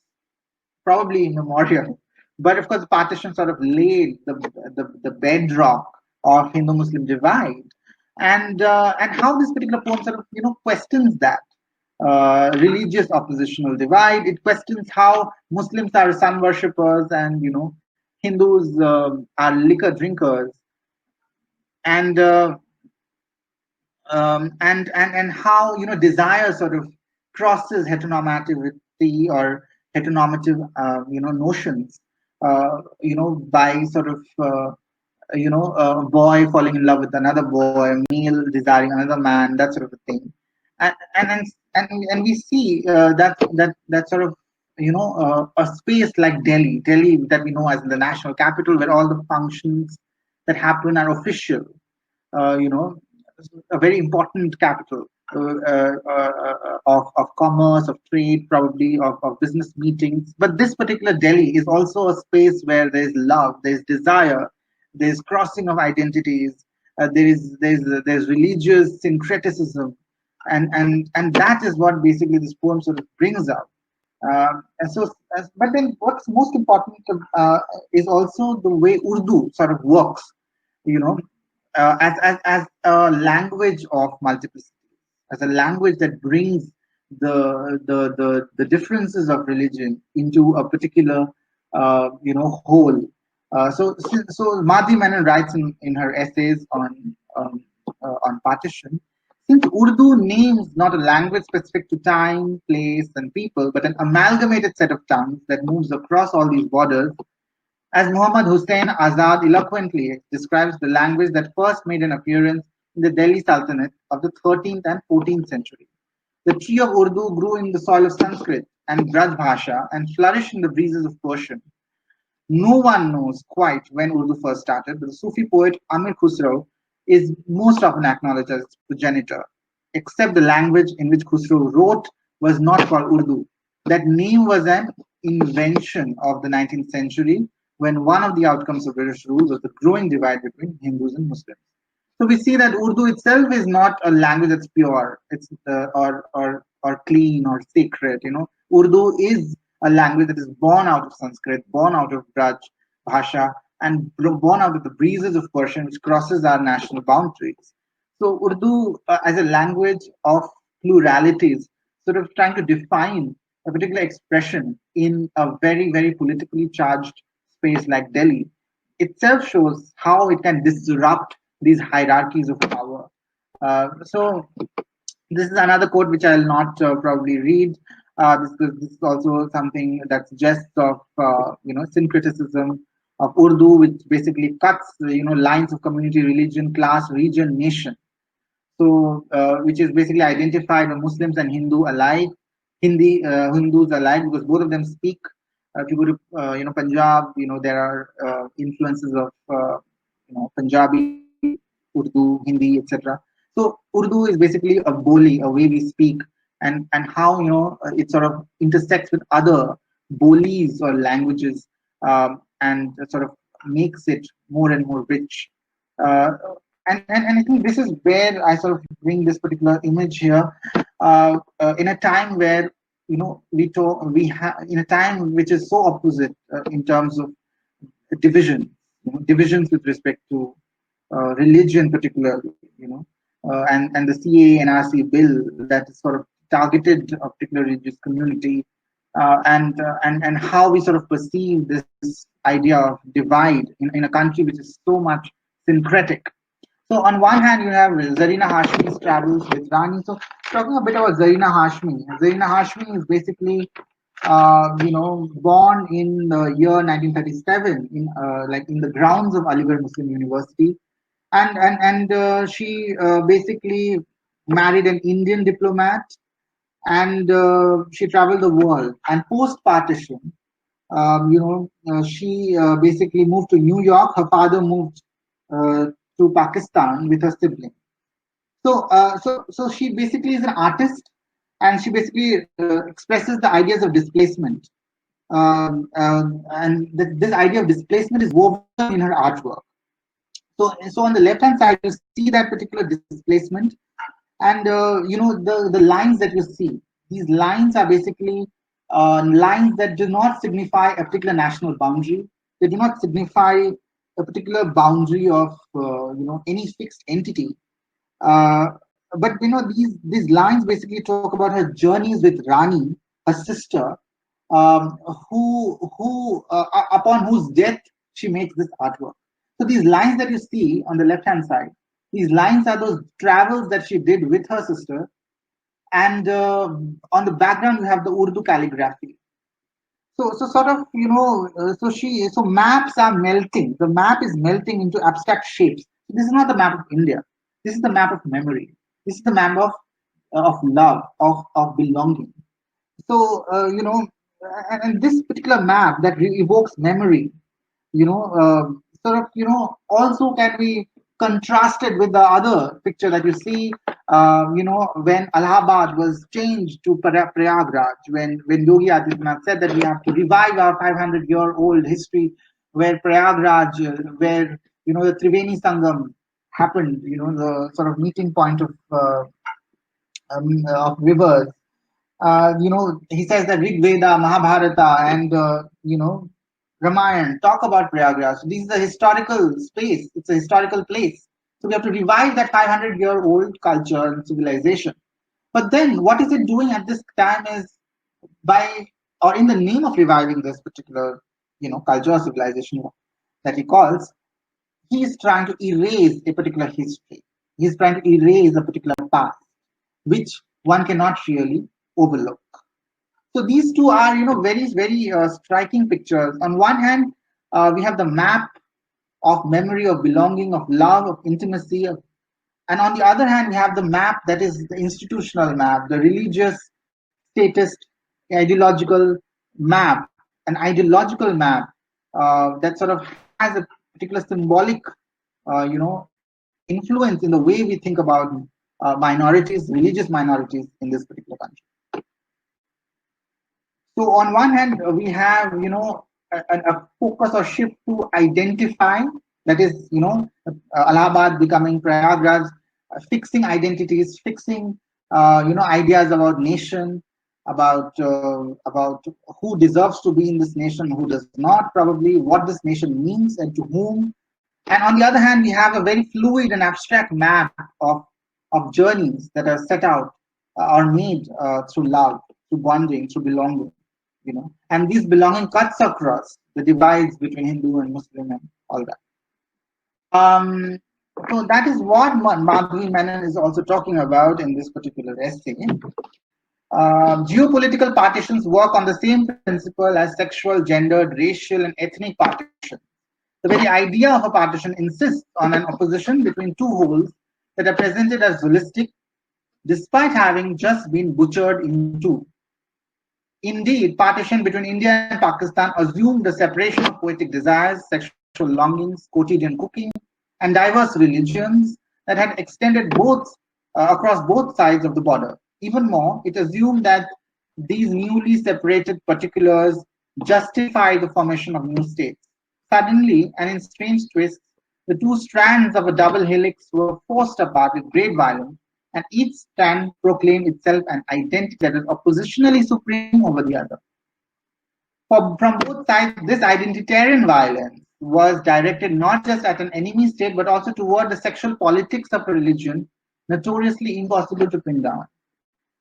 probably immemorial. But of course, the partition sort of laid the bedrock of Hindu-Muslim divide, and how this particular poem sort of questions that religious oppositional divide. It questions how Muslims are sun worshippers and Hindus are liquor drinkers, and and how desire sort of crosses heteronormativity or heteronormative notions, by sort of a boy falling in love with another boy, a male desiring another man, that sort of a thing. And and and, and we see that sort of a space like Delhi that we know as the national capital, where all the functions that happen are official, you know, a very important capital of commerce, of trade, probably of business meetings. But this particular Delhi is also a space where there's love, there's desire, there's crossing of identities, there's religious syncretism, and that is what basically this poem sort of brings up. And so, but then what's most important is also the way Urdu sort of works, you know, as a language of multiplicity, as a language that brings the differences of religion into a particular whole. So Madhi Menon writes in her essays on partition. Since Urdu names not a language specific to time, place, and people, but an amalgamated set of tongues that moves across all these borders, as Muhammad Hussain Azad eloquently describes the language that first made an appearance in the Delhi Sultanate of the 13th and 14th century. The tree of Urdu grew in the soil of Sanskrit and Braj Bhasha and flourished in the breezes of Persian. No one knows quite when Urdu first started, but the Sufi poet Amir Khusro is most often acknowledged as its progenitor, except the language in which Khusro wrote was not called Urdu. That name was an invention of the 19th century, when one of the outcomes of British rule was the growing divide between Hindus and Muslims. So we see that Urdu itself is not a language that's pure, it's or clean or sacred. Urdu is a language that is born out of Sanskrit, born out of Braj Bhasha, and born out of the breezes of Persian, which crosses our national boundaries. So Urdu, as a language of pluralities, sort of trying to define a particular expression in a very, very politically charged space like Delhi, itself shows how it can disrupt these hierarchies of power. So this is another quote which I'll not probably read. This is also something that suggests of syncretism of Urdu, which basically cuts lines of community, religion, class, region, nation. So which is basically identified by Muslims and Hindus alike, because both of them speak. If you go to Punjab, there are influences of Punjabi, Urdu, Hindi, etc. So Urdu is basically a boli, a way we speak, and how it sort of intersects with other bolis or languages, and sort of makes it more and more rich. Uh, and I think this is where I sort of bring this particular image here, in a time where we have, in a time which is so opposite in terms of division, divisions with respect to religion, particularly, and the CA and RC bill that is sort of targeted a particular religious community, and how we sort of perceive this idea of divide in a country which is so much syncretic. So on one hand, you have Zarina Hashmi's travels with Rani. So talking a bit about Zarina Hashmi. Zarina Hashmi is basically, born in the year 1937 in the grounds of Aligarh Muslim University, and she basically married an Indian diplomat, and she traveled the world. And post partition, she basically moved to New York. Her father moved to Pakistan with her sibling. So she basically is an artist, and she basically expresses the ideas of displacement. And this idea of displacement is woven in her artwork. So on the left hand side, you see that particular displacement, and the lines that you see. These lines are basically lines that do not signify a particular national boundary. They do not signify a particular boundary of any fixed entity. Uh, but these lines basically talk about her journeys with Rani, her sister, um, upon whose death she makes this artwork. So these lines that you see on the left hand side, these lines are those travels that she did with her sister, and on the background you have the Urdu calligraphy. So sort of, so maps are melting. The map is melting into abstract shapes. So this is not the map of India. This is the map of memory. This is the map of love, of belonging. So and this particular map that evokes memory, sort of, also can be contrasted with the other picture that you see, when Allahabad was changed to Prayagraj, when Yogi Adityanath said that we have to revive our 500-year-old history, where Prayagraj, where, the Triveni Sangam happened, the sort of meeting point of rivers. He says that Rig Veda, Mahabharata, and Ramayana talk about Prayagraj. So this is a historical space. It's a historical place. So we have to revive that 500-year-old culture and civilization. But then, what is it doing at this time is, by or in the name of reviving this particular, culture or civilization that he calls, he is trying to erase a particular history. He is trying to erase a particular past, which one cannot really overlook. So these two are, very, very striking pictures. On one hand, we have the map of memory, of belonging, of love, of intimacy, and on the other hand, we have the map that is the institutional map, the religious, statist, ideological map, an ideological map that sort of has a particular symbolic, influence in the way we think about minorities, religious minorities in this particular country. So on one hand, we have, a focus or shift to identify, that is, Allahabad becoming Prayagraj, fixing identities, fixing, ideas about nation, about who deserves to be in this nation, who does not, probably what this nation means and to whom. And on the other hand, we have a very fluid and abstract map of journeys that are set out, or made through love, through bonding, through belonging. And these belonging cuts across the divides between Hindu and Muslim and all that. Um, so that is what Madhvi Menon is also talking about in this particular essay. Geopolitical partitions work on the same principle as sexual, gendered, racial, and ethnic partitions. The very idea of a partition insists on an opposition between two wholes that are presented as holistic, despite having just been butchered in two. Indeed, partition between India and Pakistan assumed the separation of poetic desires, sexual longings, quotidian cooking, and diverse religions that had extended across both sides of the border. Even more, it assumed that these newly separated particulars justify the formation of new states. Suddenly, and in strange twists, the two strands of a double helix were forced apart with great violence, and each strand proclaimed itself an identity that was oppositionally supreme over the other. From both sides, this identitarian violence was directed not just at an enemy state but also toward the sexual politics of a religion notoriously impossible to pin down.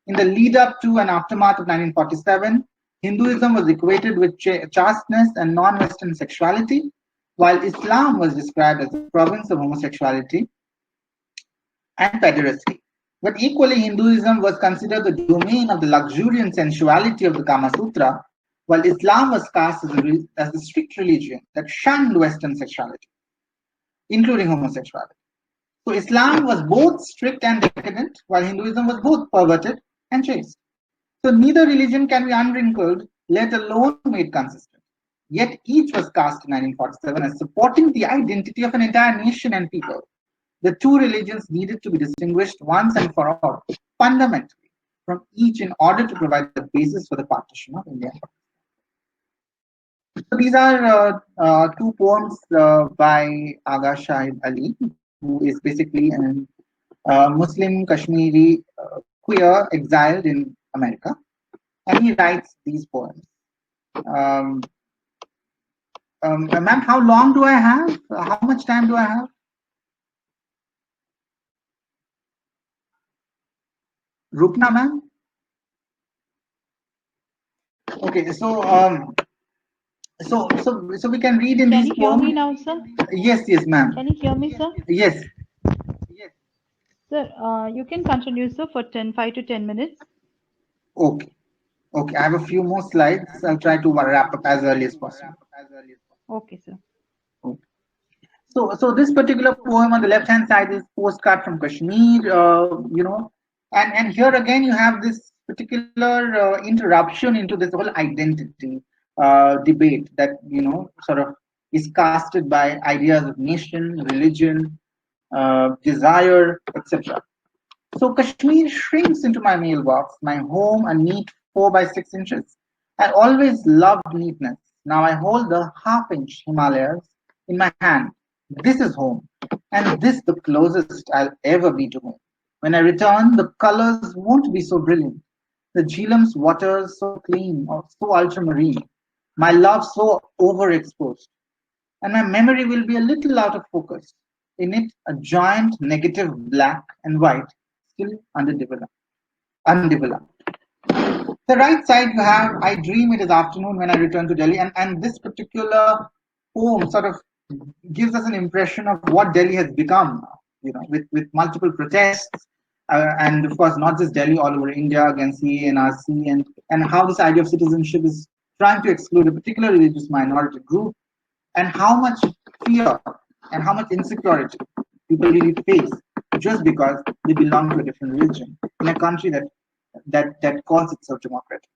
In the lead up to and aftermath of 1947, Hinduism was equated with chasteness and non Western sexuality, while Islam was described as a province of homosexuality and pederasty. But equally, Hinduism was considered the domain of the luxuriant sensuality of the Kama Sutra, while Islam was cast as the strict religion that shunned Western sexuality, including homosexuality. So Islam was both strict and decadent, while Hinduism was both perverted and chaste. So neither religion can be unwrinkled, let alone made consistent. Yet each was cast in 1947 as supporting the identity of an entire nation and people. The two religions needed to be distinguished once and for all, fundamentally, from each in order to provide the basis for the partition of India. So these are two poems by Aga Shahid Ali, who is basically an Muslim Kashmiri queer exiled in America, and he writes these poems. Um, Ma'am, how long do I have? How much time do I have? Rupna, ma'am? Okay, so we can read in Can these you hear me poems. now, sir? Yes, yes, ma'am. Can you hear me, sir? Yes. Sir, you can continue, sir, for 5 to 10 minutes. Okay. Okay. I have a few more slides. I'll try to wrap up as early as possible. Okay, sir. Okay. So this particular poem on the left hand side is postcard from Kashmir. And here again you have this particular interruption into this whole identity debate that sort of is casted by ideas of nation, religion, desire, etc. So Kashmir shrinks into my mailbox, my home, a neat 4 by 6 inches. I always loved neatness. Now I hold the half-inch Himalayas in my hand. This is home, and this the closest I'll ever be to home. When I return, the colors won't be so brilliant. The Jhelam's waters so clean or so ultramarine. My love so overexposed, and my memory will be a little out of focus. In it, a giant negative black and white, still undeveloped. The right side you have, I dream it is afternoon when I return to Delhi, and this particular poem sort of gives us an impression of what Delhi has become, with multiple protests, and of course not just Delhi, all over India against CA and RC, and how this idea of citizenship is trying to exclude a particular religious minority group, and how much fear and how much insecurity people really face just because they belong to a different religion in a country that calls itself democratic.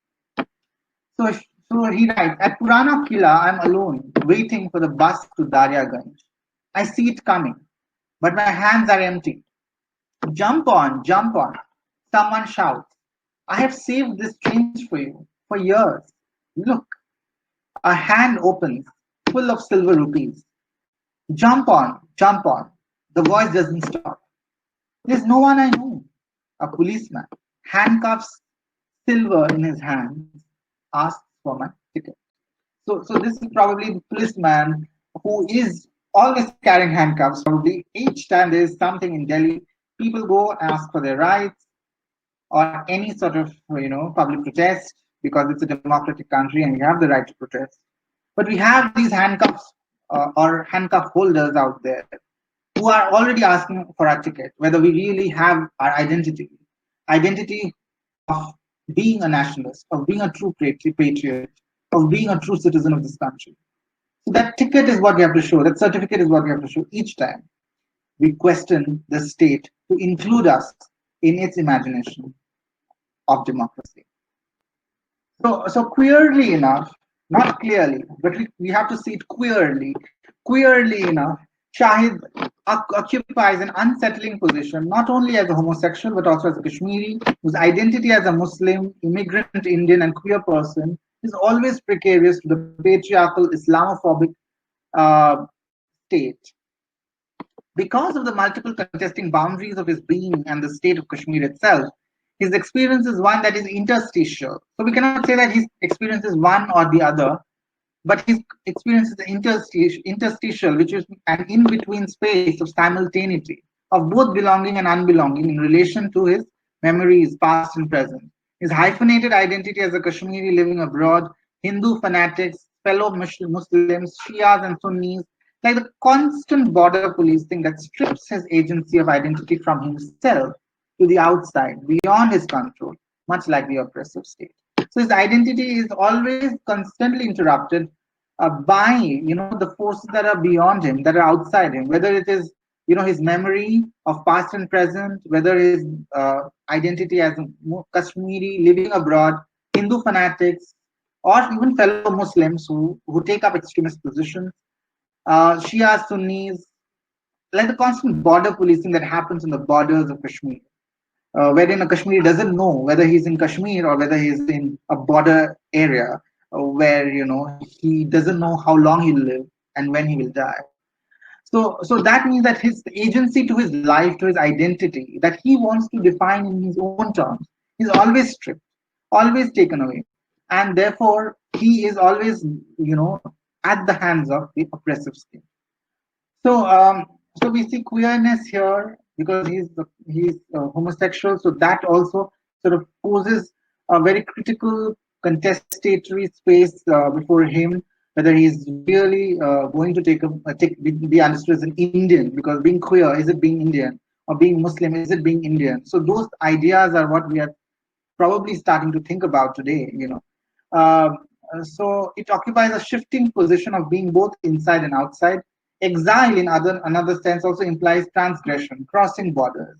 So, so he writes, at Purana Kila, I'm alone, waiting for the bus to Daryaganj. I see it coming, but my hands are empty. Jump on, jump on. Someone shouts. I have saved this change for you for years. Look, a hand opens, full of silver rupees. Jump on, jump on. The voice doesn't stop. There's no one I know. A policeman, handcuffs, silver in his hands, asks for my ticket. So this is probably the policeman who is always carrying handcuffs. Probably each time there is something in Delhi, people go ask for their rights or any sort of public protest because it's a democratic country and we have the right to protest. But we have these handcuffs or handcuff holders out there who are already asking for our ticket, whether we really have our identity of being a nationalist, of being a true patriot, of being a true citizen of this country. So that ticket is what we have to show, that certificate is what we have to show each time we question the state to include us in its imagination of democracy. So queerly enough, not clearly, but we have to see it queerly. Queerly enough, Shahid occupies an unsettling position, not only as a homosexual, but also as a Kashmiri, whose identity as a Muslim, immigrant, Indian, and queer person is always precarious to the patriarchal Islamophobic uh, state. Because of the multiple contesting boundaries of his being and the state of Kashmir itself, his experience is one that is interstitial. So we cannot say that his experience is one or the other, but his experience is interstitial, which is an in between space of simultaneity, of both belonging and unbelonging in relation to his memories, past and present. His hyphenated identity as a Kashmiri living abroad, Hindu fanatics, fellow Muslims, Shias, and Sunnis, like the constant border policing that strips his agency of identity from himself to the outside, beyond his control, much like the oppressive state. So his identity is always constantly interrupted by the forces that are beyond him, that are outside him, whether it is his memory of past and present, whether his identity as a Kashmiri living abroad, Hindu fanatics, or even fellow Muslims who take up extremist positions, Shia Sunnis, like the constant border policing that happens on the borders of Kashmir, wherein a Kashmiri doesn't know whether he's in Kashmir or whether he's in a border area where he doesn't know how long he'll live and when he will die. So that means that his agency to his life, to his identity, that he wants to define in his own terms, is always stripped, always taken away, and therefore he is always at the hands of the oppressive state. So, so we see queerness here because he's homosexual. So that also sort of poses a very critical contestatory space before him, whether he's really going to be understood as an Indian, because being queer, is it being Indian, or being Muslim, is it being Indian? So those ideas are what we are probably starting to think about today. So it occupies a shifting position of being both inside and outside. Exile, in another sense, also implies transgression, crossing borders.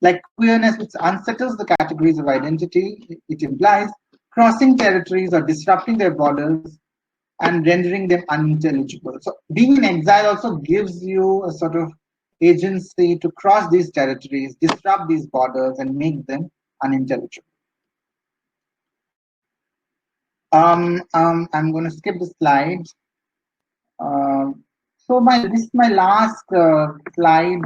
Like queerness, which unsettles the categories of identity, it implies crossing territories or disrupting their borders and rendering them unintelligible. So being in exile also gives you a sort of agency to cross these territories, disrupt these borders, and make them unintelligible. I'm going to skip the slides. So this is my last slide.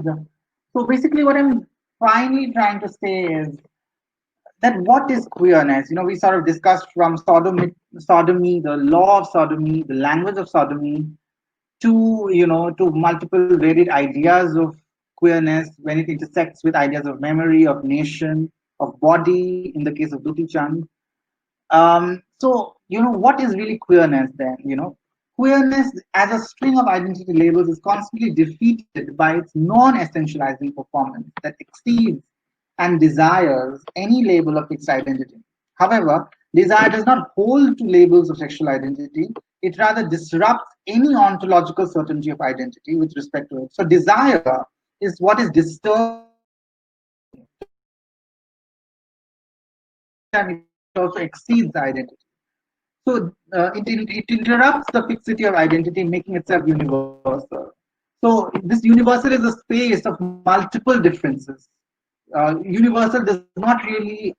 So basically, what I'm finally trying to say is that what is queerness? We sort of discussed from sodomy, the law of sodomy, the language of sodomy, to multiple varied ideas of queerness when it intersects with ideas of memory, of nation, of body. In the case of Duti Chand, so, what is really queerness then? Queerness as a string of identity labels is constantly defeated by its non essentializing performance that exceeds and desires any label of fixed identity. However, desire does not hold to labels of sexual identity, it rather disrupts any ontological certainty of identity with respect to it. So, desire is what is disturbed by identity. To the same time, it also exceeds the identity. So it interrupts the fixity of identity, making itself universal. So this universal is a space of multiple differences. Universal does not really,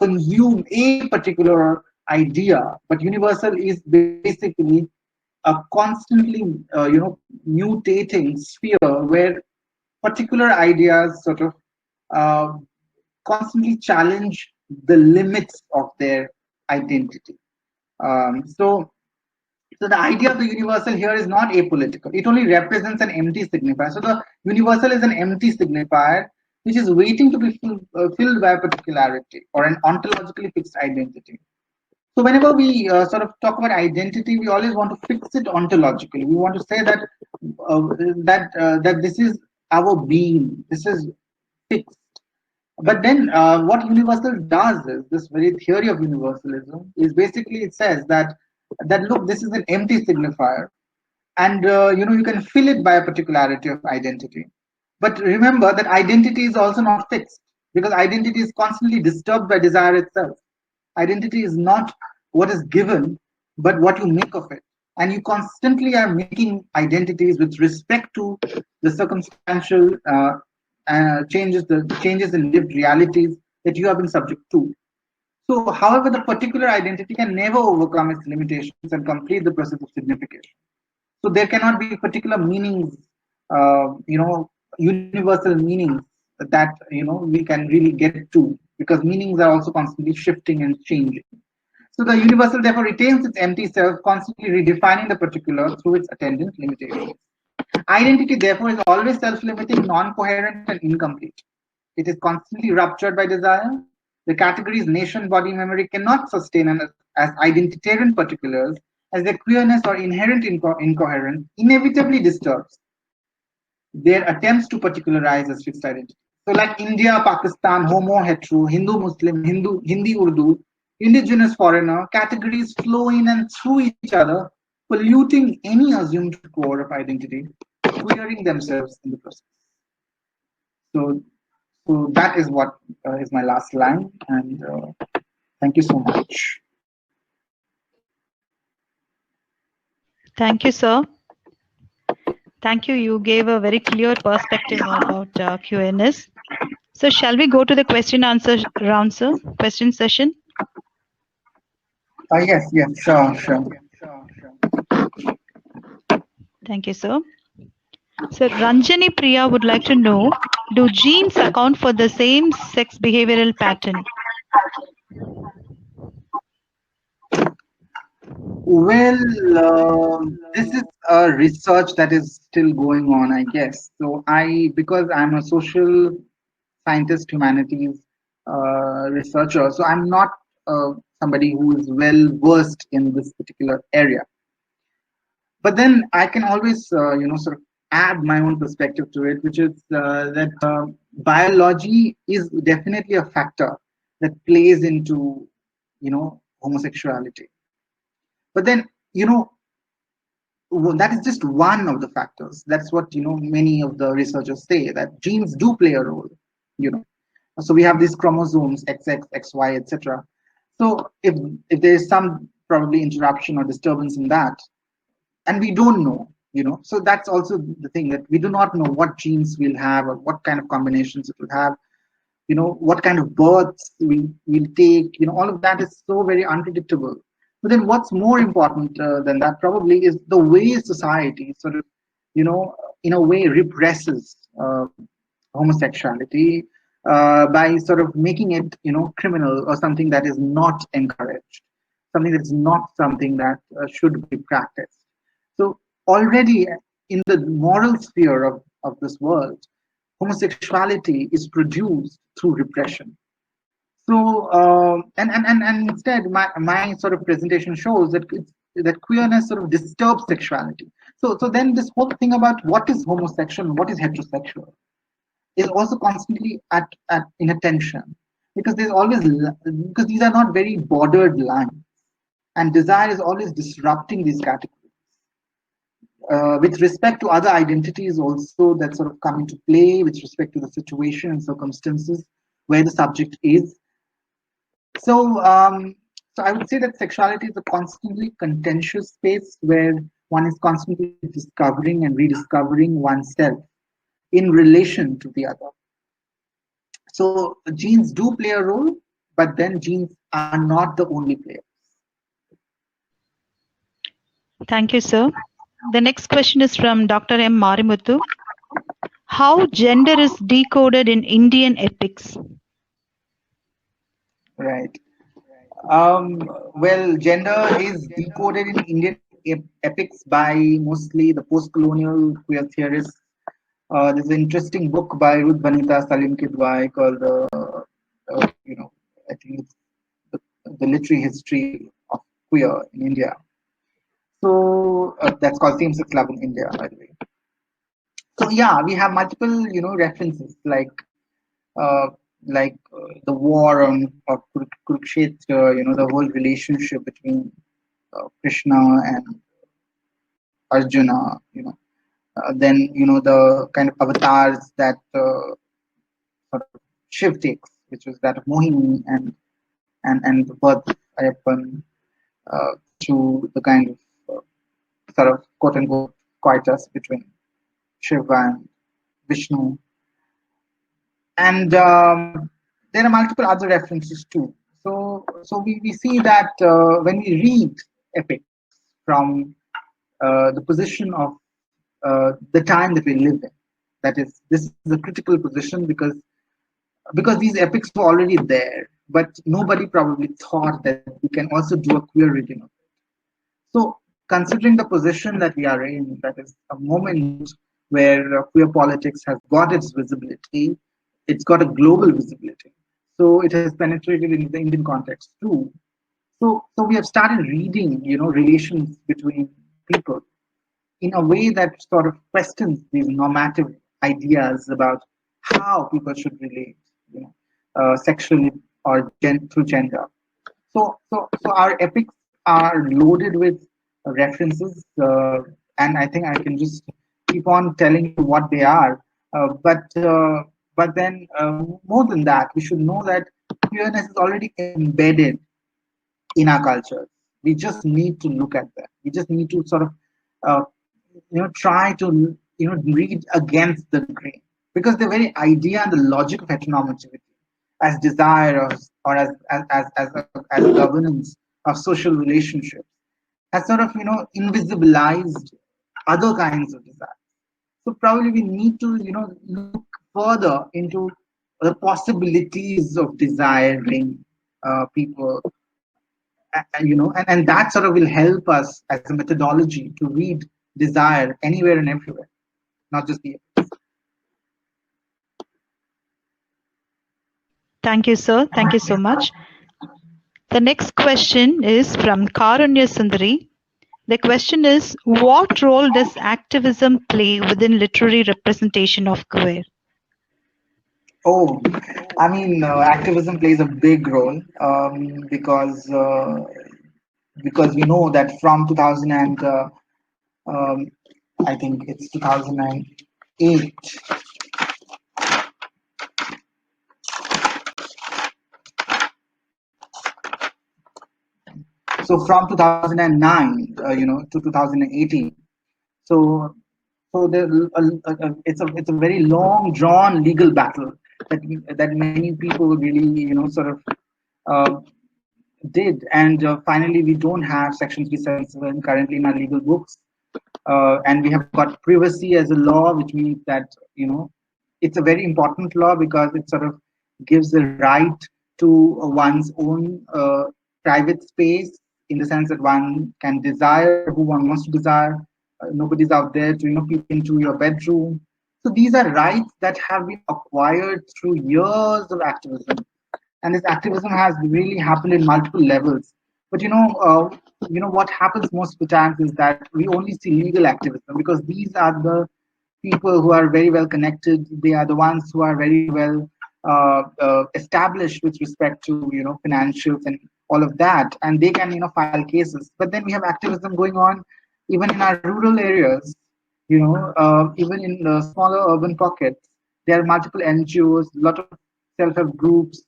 consume a particular idea, but universal is basically a constantly, mutating sphere where particular ideas sort of uh, constantly challenge the limits of their identity. So the idea of the universal here is not apolitical. It only represents an empty signifier. So the universal is an empty signifier which is waiting to be filled by a particularity or an ontologically fixed identity. So whenever we sort of talk about identity, we always want to fix it ontologically. We want to say that this is our being. This is fixed. But then what universal does is this very theory of universalism is basically it says that look, this is an empty signifier, and you can fill it by a particularity of identity. But remember that identity is also not fixed because identity is constantly disturbed by desire itself. Identity is not what is given, but what you make of it. And you constantly are making identities with respect to the circumstantial the changes in lived realities that you have been subject to. So, however, the particular identity can never overcome its limitations and complete the process of signification. So there cannot be particular meanings, universal meanings that we can really get to, because meanings are also constantly shifting and changing. So the universal therefore retains its empty self, constantly redefining the particular through its attendant limitations. Identity therefore is always self-limiting, non-coherent, and incomplete. It is constantly ruptured by desire. The categories nation, body, memory cannot sustain as identitarian particulars, as their queerness or inherent incoherence inevitably disturbs their attempts to particularize as fixed identity. So, like India, Pakistan, homo, hetero, Hindu, Muslim, Hindi, Urdu, indigenous, foreigner, categories flow in and through each other, polluting any assumed core of identity, queering themselves in the process. So, so that is what is my last line, and thank you so much. Thank you, sir. Thank you. You gave a very clear perspective about QNS. So shall we go to the question answer round, sir? Question session? Yes, sure, sure. Thank you, sir. So Ranjani Priya would like to know, do genes account for the same sex behavioral pattern? Well, this is a research that is still going on, I guess. So because I'm a social scientist, humanities researcher, so I'm not somebody who is well versed in this particular area. But then I can always, sort of add my own perspective to it, which is that biology is definitely a factor that plays into, homosexuality. But then, that is just one of the factors. That's what many of the researchers say, that genes do play a role. You know, so we have these chromosomes XX, XY, etc. So if there is some probably interruption or disturbance in that, and we don't know, so that's also the thing, that we do not know what genes we'll have or what kind of combinations it will have, what kind of births we'll take, all of that is so very unpredictable. But then what's more important than that probably is the way society sort of, in a way represses homosexuality by sort of making it, criminal, or something that is not encouraged, something that's not something that should be practiced. So already in the moral sphere of this world, homosexuality is produced through repression. So, and instead, my sort of presentation shows that that queerness sort of disturbs sexuality. So then this whole thing about what is homosexual and what is heterosexual is also constantly at in a tension, because there's always, because these are not very bordered lines, and desire is always disrupting these categories. With respect to other identities also that sort of come into play with respect to the situation and circumstances where the subject is. So, so I would say that sexuality is a constantly contentious space where one is constantly discovering and rediscovering oneself in relation to the other. So genes do play a role, but then genes are not the only players. Thank you, sir. The next question is from Dr. M. Marimuthu. How gender is decoded in Indian epics? Right. Well, gender is decoded in Indian epics by mostly the post-colonial queer theorists. There's an interesting book by Ruth Vanita Salim Kidwai called I think it's the, the literary history of queer in India. So that's called Same-Sex Love in India, by the way. So yeah, we have multiple, references uh, the war on Kurukshetra, the whole relationship between Krishna and Arjuna, then the kind of avatars that sort of Shiv takes, which was that of Mohini and the birth of Ayappan through the kind of sort of quote unquote coitus between Shiva and Vishnu. And there are multiple other references too. So we see that when we read epics from the position of the time that we live in, that is, this is a critical position because these epics were already there, but nobody probably thought that we can also do a queer reading of it. So, considering the position that we are in, that is a moment where queer politics has got its visibility, it's got a global visibility. So, it has penetrated into the Indian context too. So we have started reading, relations between people in a way that sort of questions these normative ideas about how people should relate, sexually or through gender. So our epics are loaded with references, and I think I can just keep on telling you what they are. But then more than that, we should know that queerness is already embedded in our cultures. We just need to look at that. We just need to sort of uh, try to read against the grain, because the very idea and the logic of heteronormativity as desire, or as governance of social relationships has sort of invisibilized other kinds of desire. So probably we need to look further into the possibilities of desiring people and that sort of will help us as a methodology to read desire anywhere and everywhere, not just the. Thank you, sir. Thank you so much. The next question is from Karunya Sundari. The question is, what role does activism play within literary representation of queer? Oh, I mean, activism plays a big role, because we know that from 2000 and um, I think it's 2008. So from 2009, to 2018. So it's a very long drawn legal battle that many people really sort of uh, did, and finally we don't have section 377 currently in our legal books, and we have got privacy as a law, which means that it's a very important law because it sort of gives the right to one's own private space, in the sense that one can desire who one wants to desire. Nobody's out there to peep into your bedroom. So these are rights that have been acquired through years of activism, and this activism has really happened in multiple levels. But what happens most of the times is that we only see legal activism because these are the people who are very well connected. They are the ones who are very well established with respect to financials and all of that, and they can file cases. But then we have activism going on even in our rural areas, even in smaller urban pockets. There are multiple NGOs, a lot of self-help groups,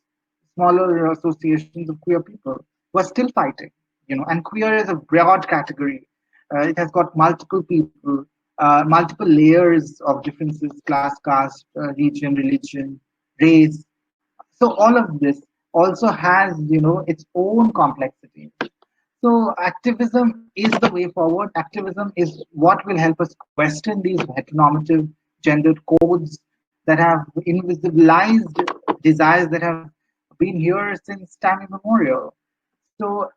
smaller associations of queer people who are still fighting. And queer is a broad category. It has got multiple people, multiple layers of differences: class, caste, region, religion, race. So all of this also has its own complexity. So activism is the way forward. Activism is what will help us question these heteronormative gendered codes that have invisibilized desires that have been here since time immemorial. So,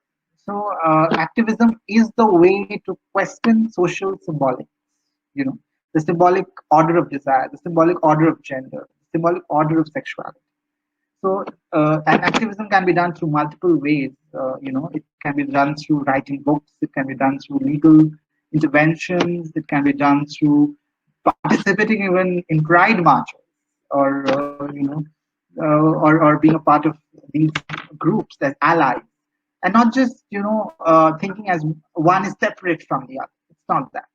activism is the way to question social symbolic. The symbolic order of desire, the symbolic order of gender, the symbolic order of sexuality. So, and activism can be done through multiple ways. It can be done through writing books. It can be done through legal interventions. It can be done through participating even in pride marches, or or being a part of these groups as allies, and not just thinking as one is separate from the other. It's not that.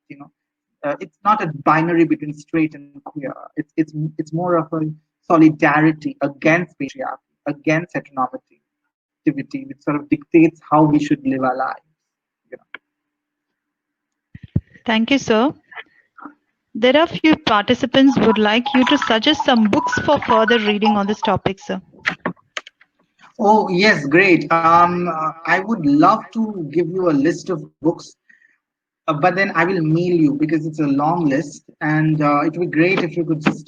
It's not a binary between straight and queer. It's more of a solidarity against patriarchy, against heteronormativity, which sort of dictates how we should live our lives. You know. Thank you, sir. There are few participants would like you to suggest some books for further reading on this topic, sir. Oh yes, great. I would love to give you a list of books, but then I will mail you because it's a long list, and it would be great if you could just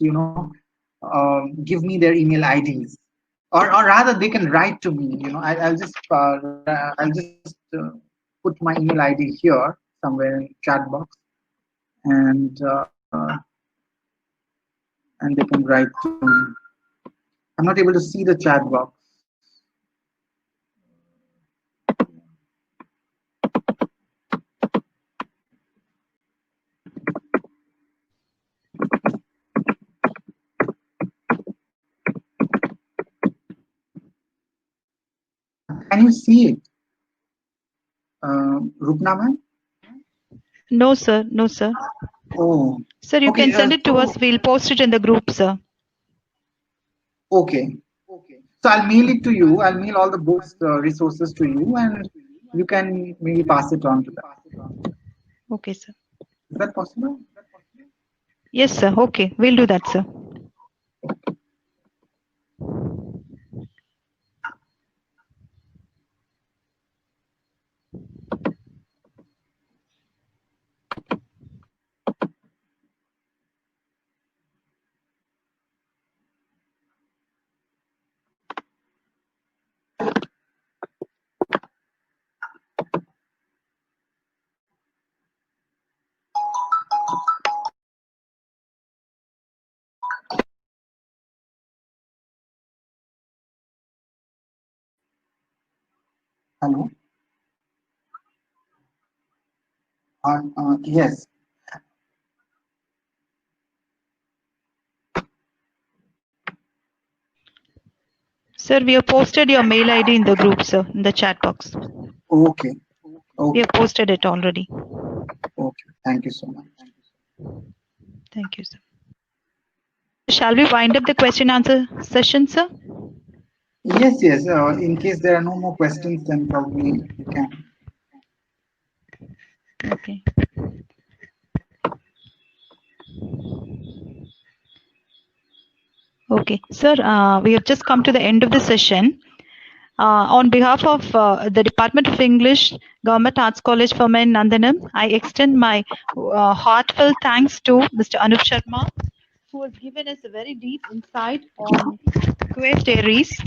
give me their email IDs, or rather they can write to me. I'll just put my email ID here somewhere in chat box, and and they can write to me. I'm not able to see the chat box. Can you see it, Rupna ma'am? No, sir. No, sir. Oh, Sir, you okay. can send it to us. We'll post it in the group, sir. Okay. So I'll mail it to you. I'll mail all the books resources to you, and you can maybe pass it on to them. Okay, sir. Is that possible? Yes, sir. Okay, we'll do that, sir. Hello. Yes. Sir, we have posted your mail ID in the group, sir, in the chat box. Okay. We Okay. have posted it already. Okay. Thank you so much. Thank you, sir. Shall we wind up the question answer session, sir? Yes, yes. In case there are no more questions, then probably we can. Okay. Okay, sir, we have just come to the end of the session. On behalf of the Department of English, Government Arts College for Men, Nandanam, I extend my heartfelt thanks to Mr. Anup Sharma, who has given us a very deep insight on queer theories.